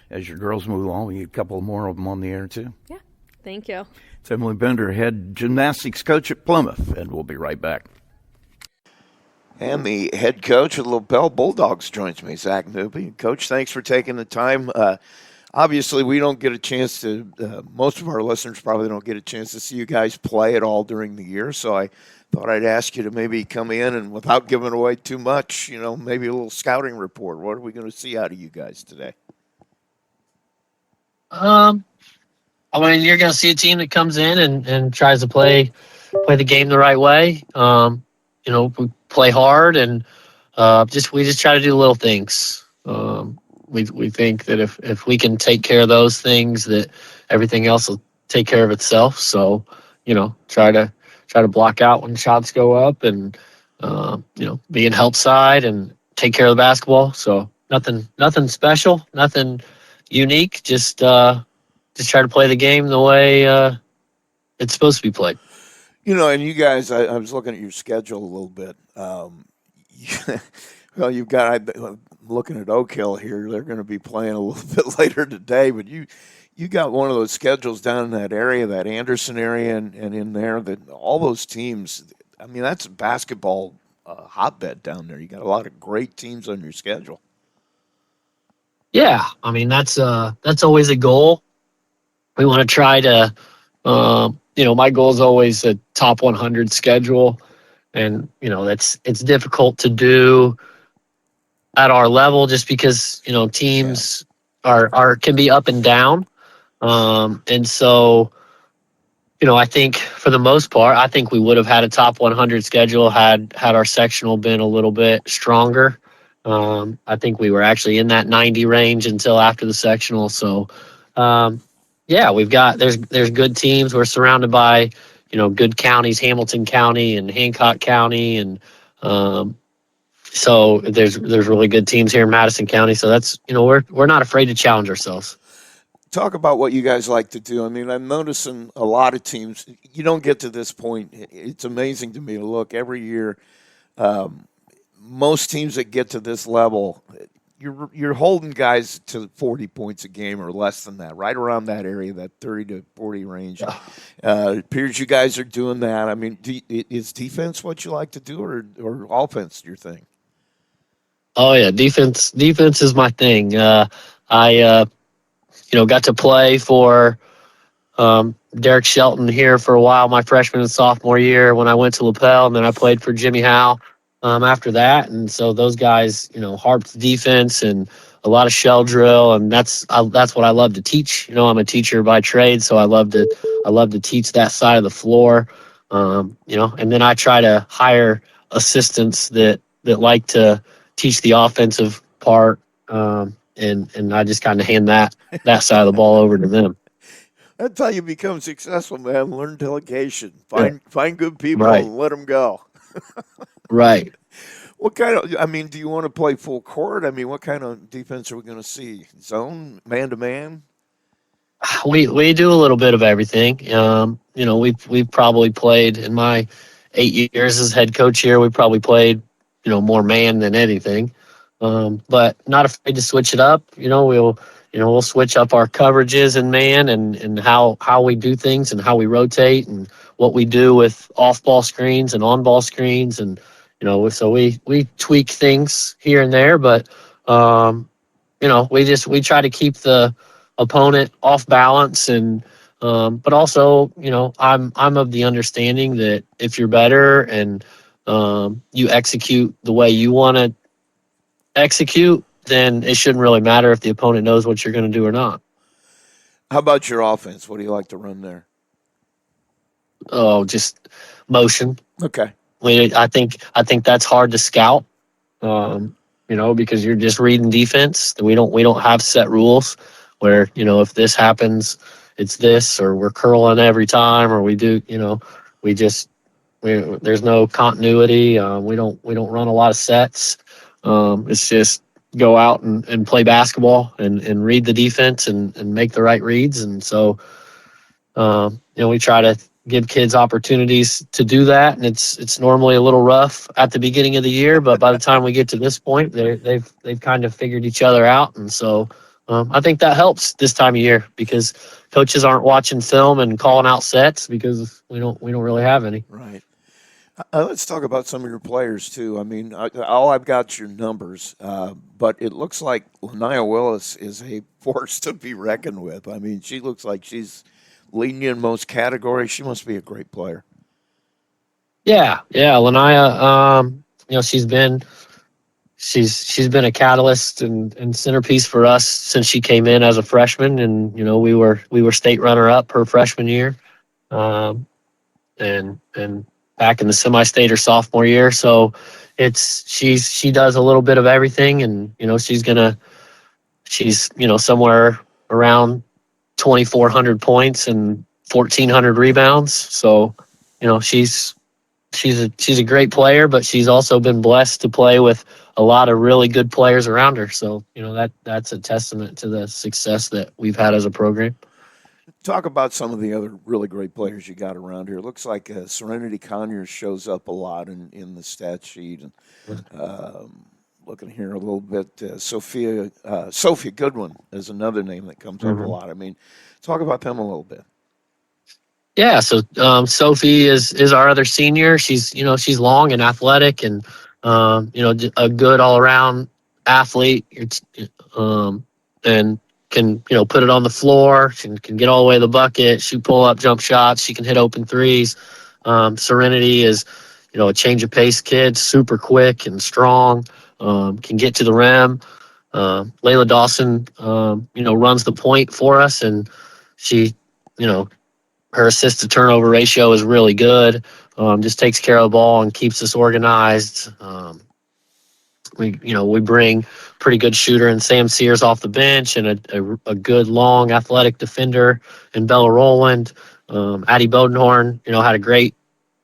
as your girls move along, we get a couple more of them on the air too. Yeah, thank you. It's Emily Bender, head gymnastics coach at Plymouth, and we'll be right back. And the head coach of the LaBelle Bulldogs joins me, Zach Newby. Coach, thanks for taking the time. Obviously, we don't get a chance to, most of our listeners probably don't get a chance to see you guys play at all during the year. So I thought I'd ask you to maybe come in and, without giving away too much, maybe a little scouting report. What are we going to see out of you guys today? I mean, you're going to see a team that comes in and tries to play the game the right way. We play hard and we just try to do little things. We think that if we can take care of those things, that everything else will take care of itself. So, try to block out when shots go up and be in help side and take care of the basketball. So nothing special, nothing unique. Just try to play the game the way it's supposed to be played. And you guys, I was looking at your schedule a little bit. Well, you've got, I'm looking at Oak Hill here. They're going to be playing a little bit later today, but you got one of those schedules down in that area, that Anderson area, and in there, that all those teams. I mean, that's a basketball hotbed down there. You got a lot of great teams on your schedule. Yeah, I mean that's always a goal. We want to try to, my goal is always a top 100 schedule, and it's difficult to do at our level just because teams are can be up and down, and so I think for the most part, I think we would have had a top 100 schedule had our sectional been a little bit stronger. I think we were actually in that 90 range until after the sectional. So, we've got there's good teams. We're surrounded by good counties, Hamilton County and Hancock County, and so there's really good teams here in Madison County. So that's we're not afraid to challenge ourselves. Talk about what you guys like to do. I mean, I'm noticing a lot of teams. You don't get to this point. It's amazing to me to look every year. Most teams that get to this level, you're holding guys to 40 points a game or less than that, right around that area, that 30 to 40 range. It appears you guys are doing that. I mean, is defense what you like to do, or offense your thing? Oh yeah, defense is my thing. I got to play for Derek Shelton here for a while, my freshman and sophomore year when I went to LaPel, and then I played for Jimmy Howe after that. And so those guys, harped defense and a lot of shell drill, and that's what I love to teach. I'm a teacher by trade, so I love to teach that side of the floor. And then I try to hire assistants that like to teach the offensive part. And I just kind of hand that side of the ball over to them. That's how you become successful, man. Learn delegation. Find good people Right. and let them go. Right. What kind of? I mean, do you want to play full court? I mean, what kind of defense are we going to see? Zone, man to man? We do a little bit of everything. We've probably played in my 8 years as head coach here. We probably played more man than anything. But not afraid to switch it up. We'll switch up our coverages in man and how we do things and how we rotate and what we do with off-ball screens and on-ball screens. And, so we tweak things here and there, but, we try to keep the opponent off balance. And, but also, I'm of the understanding that if you're better and you execute the way you want to execute, then it shouldn't really matter if the opponent knows what you're going to do or not. How about your offense? What do you like to run there? Oh, just motion. Okay. I think that's hard to scout, because you're just reading defense. We don't have set rules where, if this happens, it's this, or we're curling every time, or we do, there's no continuity. We don't run a lot of sets. It's just, go out and play basketball and read the defense and make the right reads. And so, we try to give kids opportunities to do that. And it's normally a little rough at the beginning of the year, but by the time we get to this point, they've kind of figured each other out. And so, I think that helps this time of year because coaches aren't watching film and calling out sets because we don't really have any. Right. Let's talk about some of your players too. I mean, all I've got your numbers, but it looks like Lanaya Willis is a force to be reckoned with. I mean, she looks like she's leading you in most categories. She must be a great player. Yeah, Lanaya. She's been a catalyst and centerpiece for us since she came in as a freshman, and we were state runner up her freshman year, and back in the semi-state her sophomore year. So she does a little bit of everything, and she's somewhere around 2,400 points and 1,400 rebounds. So she's a great player, but she's also been blessed to play with a lot of really good players around her. So, that's a testament to the success that we've had as a program. Talk about some of the other really great players you got around here. It looks like Serenity Conyers shows up a lot in the stat sheet. And looking here a little bit, Sophia Goodwin is another name that comes up a lot. I mean, talk about them a little bit. Yeah, so Sophie is our other senior. She's long and athletic and a good all around athlete. And can put it on the floor. She can get all the way to the bucket, shoot pull up jump shots. She can hit open threes. Serenity is a change of pace kid, super quick and strong. Can get to the rim. Layla Dawson, runs the point for us, and she, her assist to turnover ratio is really good. Just takes care of the ball and keeps us organized. We bring pretty good shooter and Sam Sears off the bench and a good long athletic defender in Bella Rowland. Addie Bodenhorn, had a great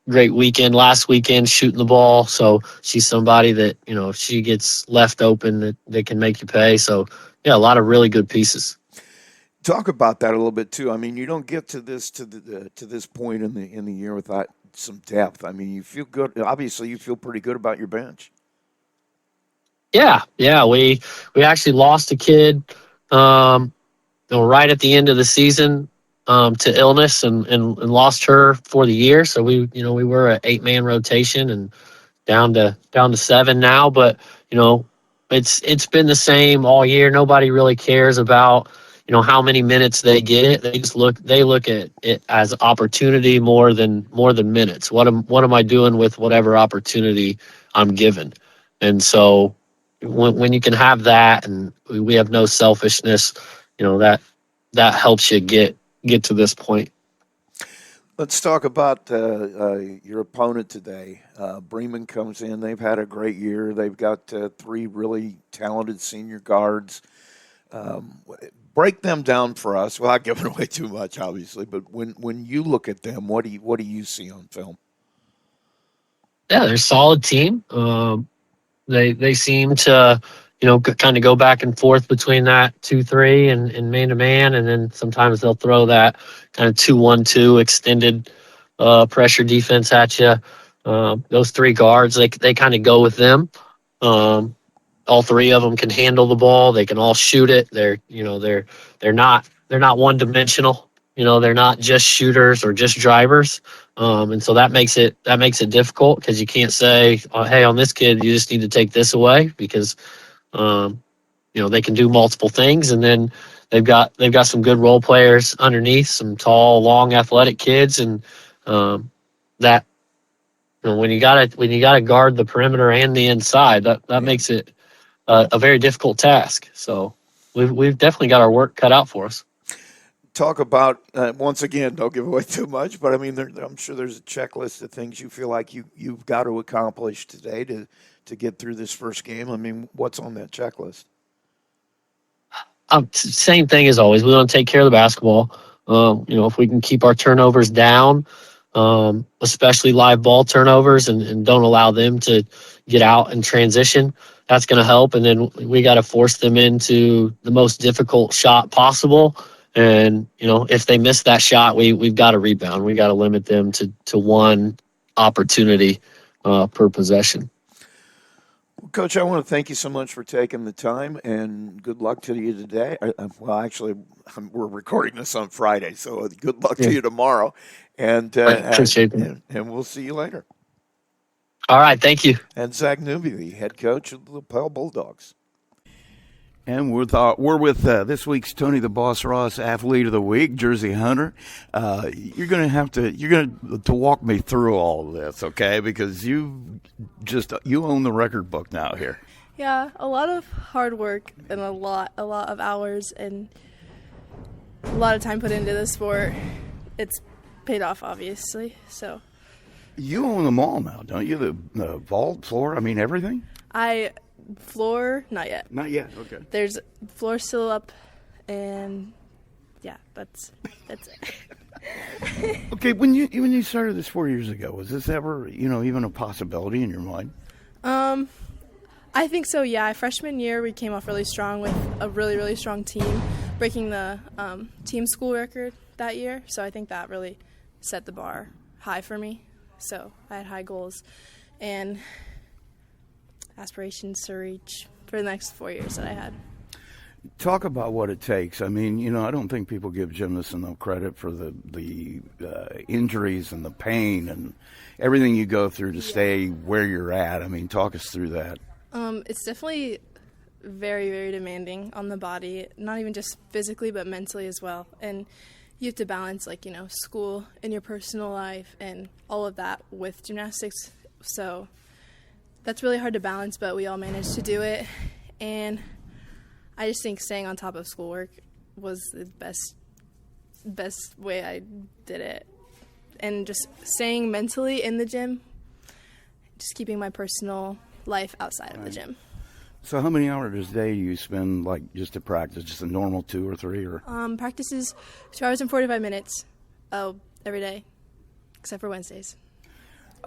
weekend last weekend shooting the ball. So she's somebody that, if she gets left open that can make you pay. So yeah, a lot of really good pieces. Talk about that a little bit too. I mean, you don't get to this point in the year without some depth. I mean, you feel good. Obviously, you feel pretty good about your bench. Yeah. We actually lost a kid, right at the end of the season, to illness and lost her for the year. So we were an 8-man rotation and down to 7 now. But it's been the same all year. Nobody really cares about how many minutes they get. They look at it as opportunity more than minutes. What am I doing with whatever opportunity I'm given? And so when you can have that, and we have no selfishness, that helps you get to this point. Let's talk about your opponent today. Bremen comes in. They've had a great year. They've got 3 really talented senior guards. Break them down for us without giving away too much, obviously. But when you look at them, what do you see on film? Yeah, they're a solid team. They seem to kind of go back and forth between that 2-3 and man-to-man, and then sometimes they'll throw that kind of 2-1-2 extended pressure defense at you. Those 3 guards, they kind of go with them. All 3 of them can handle the ball. They can all shoot it. They're not one-dimensional. They're not just shooters or just drivers. And so that makes it difficult because you can't say, hey, on this kid, you just need to take this away because they can do multiple things. And then they've got some good role players underneath, some tall, long, athletic kids, and that when you gotta guard the perimeter and the inside, that makes it a very difficult task. So we've definitely got our work cut out for us. Talk about once again, don't give away too much, but I mean, I'm sure there's a checklist of things you feel like you've got to accomplish today to get through this first game. I mean, what's on that checklist? Same thing as always. We want to take care of the basketball. If we can keep our turnovers down, especially live ball turnovers, and don't allow them to get out and transition. that's going to help. And then we got to force them into the most difficult shot possible. And, if they miss that shot, we've got to rebound. We got to limit them to one opportunity per possession. Coach, I want to thank you so much for taking the time, and good luck to you today. Well, actually, we're recording this on Friday, so good luck to you tomorrow. And I appreciate it. and we'll see you later. All right, thank you. And Zach Newby, the head coach of the Lapel Bulldogs. And we're with this week's Tony the Boss Ross Athlete of the Week, Jersey Hunter. You're going to walk me through all of this, okay? Because you own the record book now here. Yeah, a lot of hard work and a lot of hours and a lot of time put into the sport. It's paid off, obviously. So You own them all now, don't you? The vault, floor, everything? Floor, not yet. Not yet. Okay. There's floor still up, and yeah, that's it. Okay. When you started this 4 years ago, was this ever even a possibility in your mind? I think so. Yeah, freshman year we came off really strong with a really strong team, breaking the team school record that year. So I think that really set the bar high for me. So I had high goals and aspirations to reach for the next 4 years that I had. Talk about what it takes. I don't think people give gymnasts enough credit for the injuries and the pain and everything you go through to stay where you're at. Talk us through that. It's definitely very demanding on the body, not even just physically but mentally as well. And you have to balance school and your personal life and all of that with gymnastics. So that's really hard to balance, but we all managed to do it. And I just think staying on top of schoolwork was the best way I did it. And just staying mentally in the gym, just keeping my personal life outside of the gym. So how many hours a day do you spend just to practice? Just a normal 2 or 3 or? Practice is 2 hours and 45 minutes every day, except for Wednesdays.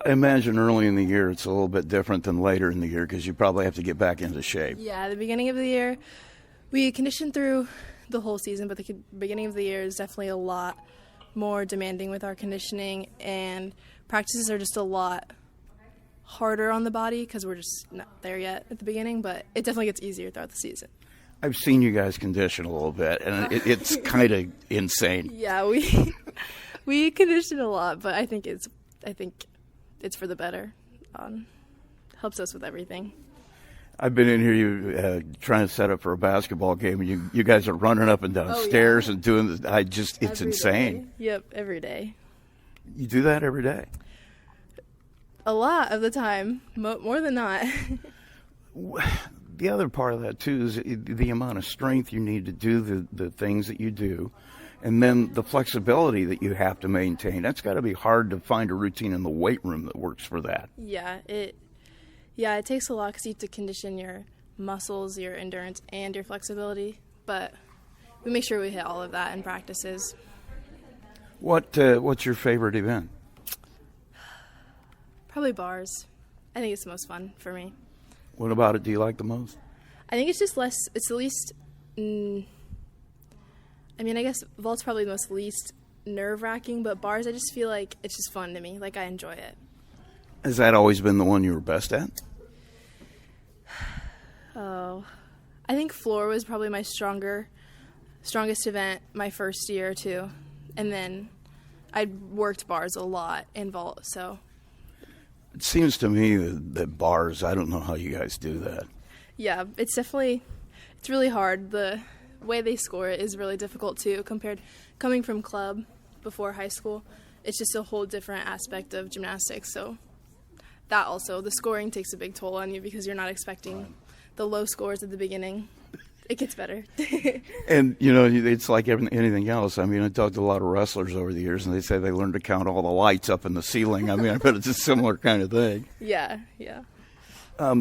I imagine early in the year it's a little bit different than later in the year because you probably have to get back into shape. Yeah, the beginning of the year, we condition through the whole season, but the beginning of the year is definitely a lot more demanding with our conditioning, and practices are just a lot harder on the body because we're just not there yet at the beginning, but it definitely gets easier throughout the season. I've seen you guys condition a little bit, and it's kind of insane. Yeah, we condition a lot, but I think it's for the better. Helps us with everything. I've been in here trying to set up for a basketball game, and you guys are running up and down stairs and doing it's Every insane. day. Yep, every day. You do that every day? A lot of the time, more than not. The other part of that, too, is the amount of strength you need to do the things that you do, and then the flexibility that you have to maintain. That's got to be hard to find a routine in the weight room that works for that. Yeah, it takes a lot because you have to condition your muscles, your endurance, and your flexibility. But we make sure we hit all of that in practices. What's your favorite event? Probably bars. I think it's the most fun for me. What about it do you like the most? I think it's just less. It's the least. I guess vault's probably the most least nerve-wracking, but bars, I just feel like it's just fun to me. Like, I enjoy it. Has that always been the one you were best at? Oh, I think floor was probably my strongest event my first year or two, and then I worked bars a lot in vault. So It seems to me that bars, I don't know how you guys do that. yeah, it's really hard. The way they score it is really difficult too. Compared coming from club before high school, it's just a whole different aspect of gymnastics. So that also, the scoring takes a big toll on you because you're not expecting the low scores at the beginning. It gets better. And, it's like anything else. I talked to a lot of wrestlers over the years, and they say they learned to count all the lights up in the ceiling. I bet it's a similar kind of thing. Yeah.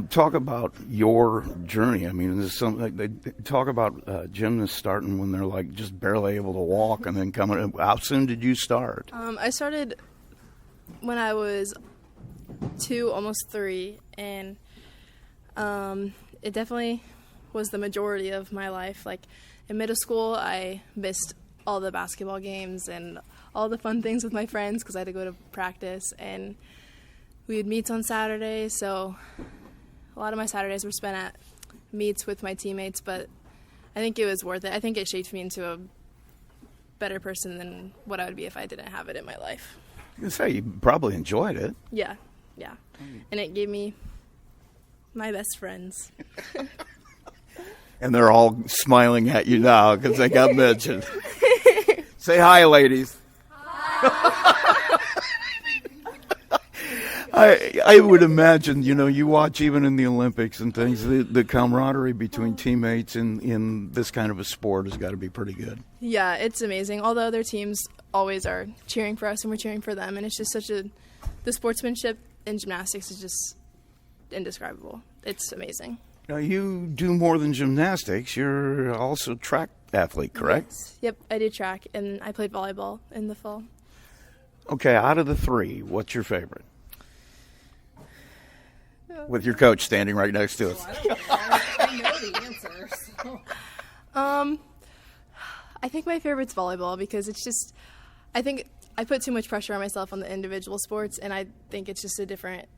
Talk about your journey. There's something they talk about gymnasts starting when they're just barely able to walk, and then coming. How soon did you start? I started when I was 2, almost 3, and it definitely was the majority of my life. Like in middle school, I missed all the basketball games and all the fun things with my friends because I had to go to practice, and we had meets on Saturdays. So a lot of my Saturdays were spent at meets with my teammates, but I think it was worth it. I think it shaped me into a better person than what I would be if I didn't have it in my life. You say you probably enjoyed it. Yeah. And it gave me my best friends. And they're all smiling at you now because they got mentioned. Say hi, ladies. I would imagine, you watch even in the Olympics and things, the camaraderie between teammates in this kind of a sport has got to be pretty good. Yeah, it's amazing. All the other teams always are cheering for us and we're cheering for them. And it's just the sportsmanship in gymnastics is just indescribable. It's amazing. Now, you do more than gymnastics. You're also a track athlete, correct? Yes. Yep, I do track, and I played volleyball in the fall. Okay, out of the three, what's your favorite? With your coach standing right next to us. I know the answer. So. I think my favorite's volleyball because it's just, I think I put too much pressure on myself on the individual sports, and I think it's just a different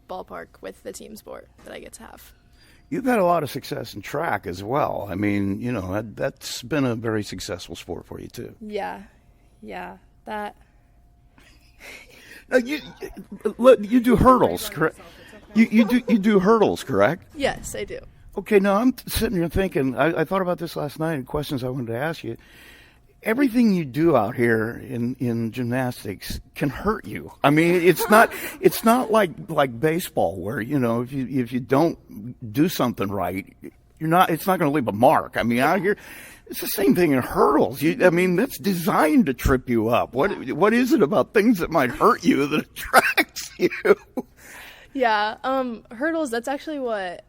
ballpark with the team sport that I get to have. You've had a lot of success in track as well. I mean, that's been a very successful sport for you too. Yeah, that. Now, you do hurdles, correct? You do hurdles, correct? Yes, I do. Okay, now I'm sitting here thinking. I thought about this last night and questions I wanted to ask you. Everything you do out here in gymnastics can hurt you. I mean, it's not like baseball where if you don't do something right, it's not going to leave a mark. I mean, out here, it's the same thing in hurdles. That's designed to trip you up. What is it about things that might hurt you that attracts you? Yeah, hurdles. That's actually what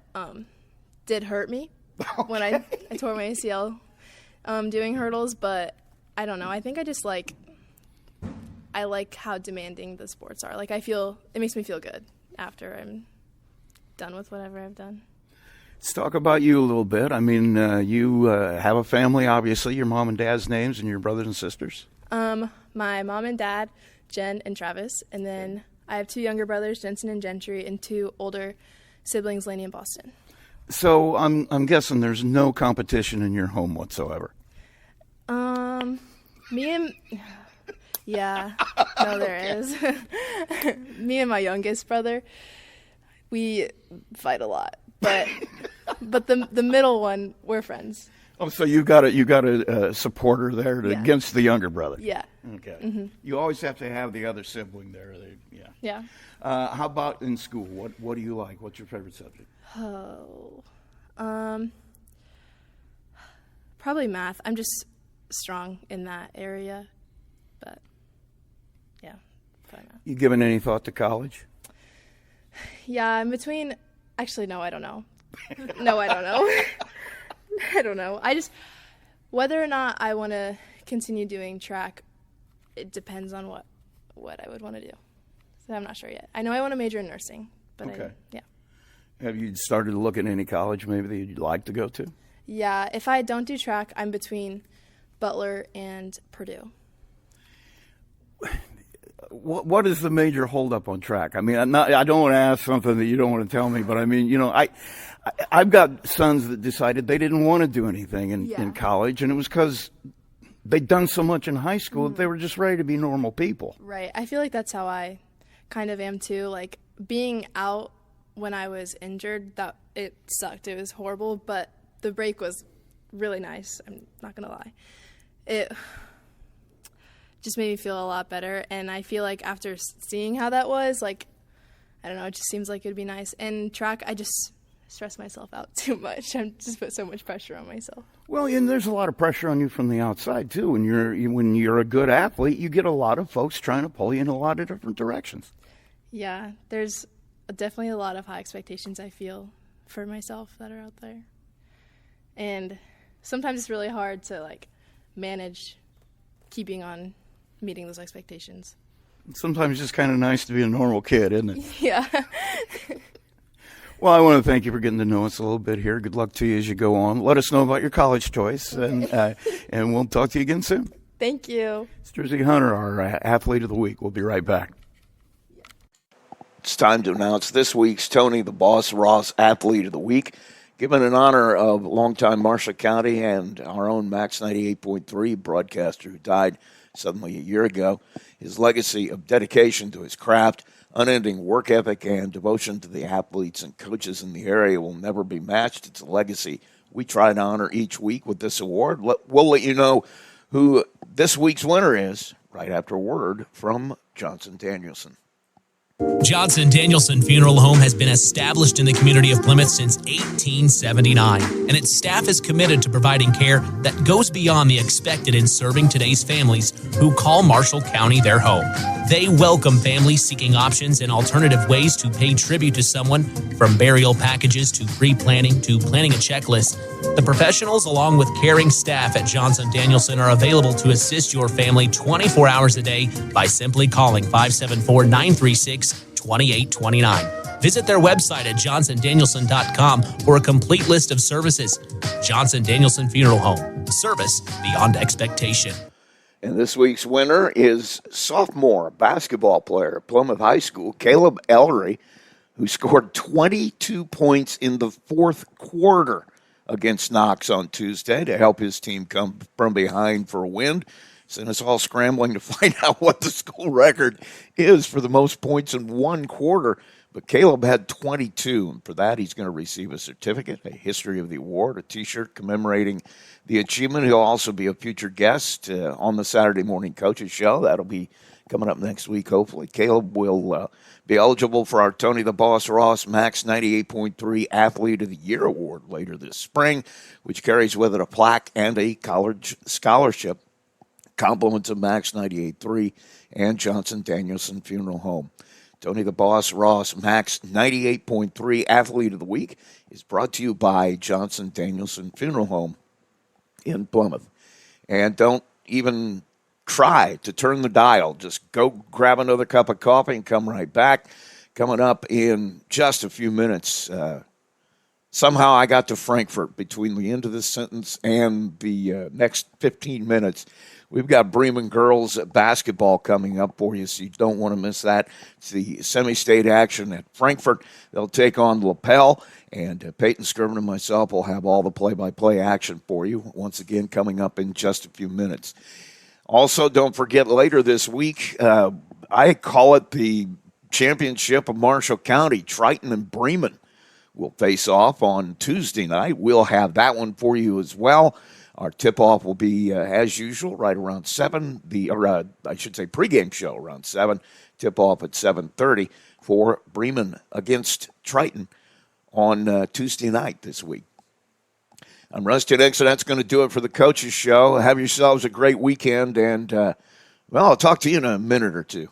did hurt me when I tore my ACL doing hurdles, but. I don't know. I think I like how demanding the sports are. Like it makes me feel good after I'm done with whatever I've done. Let's talk about you a little bit. I mean, you have a family, obviously, your mom and dad's names and your brothers and sisters. My mom and dad, Jen and Travis, and then I have 2 younger brothers, Jensen and Gentry, and 2 older siblings, Lainey and Boston. So I'm guessing there's no competition in your home whatsoever. No, there is. Me and my youngest brother, we fight a lot, but the middle one, we're friends. Oh, so you got a supporter there against the younger brother. Yeah. Okay. Mm-hmm. You always have to have the other sibling there. Yeah. How about in school? What do you like? What's your favorite subject? Oh, probably math. I'm just strong in that area, but yeah, probably math. You given any thought to college? Yeah, I'm between. Actually, no, I don't know. No, I don't know. I don't know. Whether or not I want to continue doing track, it depends on what I would want to do. So I'm not sure yet. I know I want to major in nursing, but okay. Yeah. Have you started to look at any college maybe that you'd like to go to? Yeah, if I don't do track, I'm between Butler and Purdue. What is the major holdup on track? I mean, I don't want to ask something that you don't want to tell me, but I mean, I've got sons that decided they didn't want to do anything in college, and it was because they'd done so much in high school that they were just ready to be normal people. Right. I feel like that's how I kind of am too. Like being out when I was injured, that it sucked. It was horrible, but the break was really nice. I'm not going to lie. It just made me feel a lot better, and I feel like after seeing how that was, like, I don't know, it just seems like it'd be nice. And track, I just stress myself out too much. I just put so much pressure on myself. Well, and there's a lot of pressure on you from the outside too. When you're a good athlete, you get a lot of folks trying to pull you in a lot of different directions. Yeah, there's definitely a lot of high expectations I feel for myself that are out there. And sometimes it's really hard to manage keeping on meeting those expectations. Sometimes it's just kind of nice to be a normal kid, isn't it? Yeah. Well, I want to thank you for getting to know us a little bit here. Good luck to you as you go on. Let us know about your college choice, and we'll talk to you again soon. Thank you. It's Jersey Hunter, our athlete of the week. We'll be right back. It's time to announce this week's Tony the Boss Ross Athlete of the Week, given in honor of longtime Marshall County and our own Max 98.3 broadcaster who died suddenly a year ago. His legacy of dedication to his craft, unending work ethic, and devotion to the athletes and coaches in the area will never be matched. It's a legacy we try to honor each week with this award. We'll let you know who this week's winner is right after a word from Johnson Danielson. Johnson Danielson Funeral Home has been established in the community of Plymouth since 1879, and its staff is committed to providing care that goes beyond the expected in serving today's families who call Marshall County their home. They welcome families seeking options and alternative ways to pay tribute to someone, from burial packages to pre-planning to planning a checklist. The professionals, along with caring staff at Johnson Danielson, are available to assist your family 24 hours a day by simply calling 574-936-2829. Visit their website at johnsondanielson.com for a complete list of services. Johnson Danielson Funeral Home. Service beyond expectation. And this week's winner is sophomore basketball player at Plymouth High School, Caleb Ellery, who scored 22 points in the fourth quarter against Knox on Tuesday to help his team come from behind for a win. Sent us all scrambling to find out what the school record is for the most points in one quarter. But Caleb had 22, and for that he's going to receive a certificate, a history of the award, a T-shirt commemorating the achievement. He'll also be a future guest on the Saturday Morning Coaches Show. That'll be coming up next week, hopefully. Caleb will be eligible for our Tony the Boss Ross Max 98.3 Athlete of the Year Award later this spring, which carries with it a plaque and a college scholarship. Compliments of Max 98.3 and Johnson Danielson Funeral Home. Tony the Boss Ross Max 98.3 Athlete of the Week is brought to you by Johnson Danielson Funeral Home in Plymouth. And don't even try to turn the dial. Just go grab another cup of coffee and come right back. Coming up in just a few minutes. Somehow I got to Frankfort between the end of this sentence and the next 15 minutes. We've got Bremen girls basketball coming up for you, so you don't want to miss that. It's the semi-state action at Frankfort. They'll take on LaPel, and Peyton Scriven and myself will have all the play-by-play action for you, once again coming up in just a few minutes. Also, don't forget, later this week, I call it the Championship of Marshall County. Triton and Bremen will face off on Tuesday night. We'll have that one for you as well. Our tip-off will be, as usual, right around 7. Pregame show around 7. Tip-off at 7:30 for Bremen against Triton on Tuesday night this week. I'm Rusty Dixon. That's going to do it for the Coaches Show. Have yourselves a great weekend, and, I'll talk to you in a minute or two.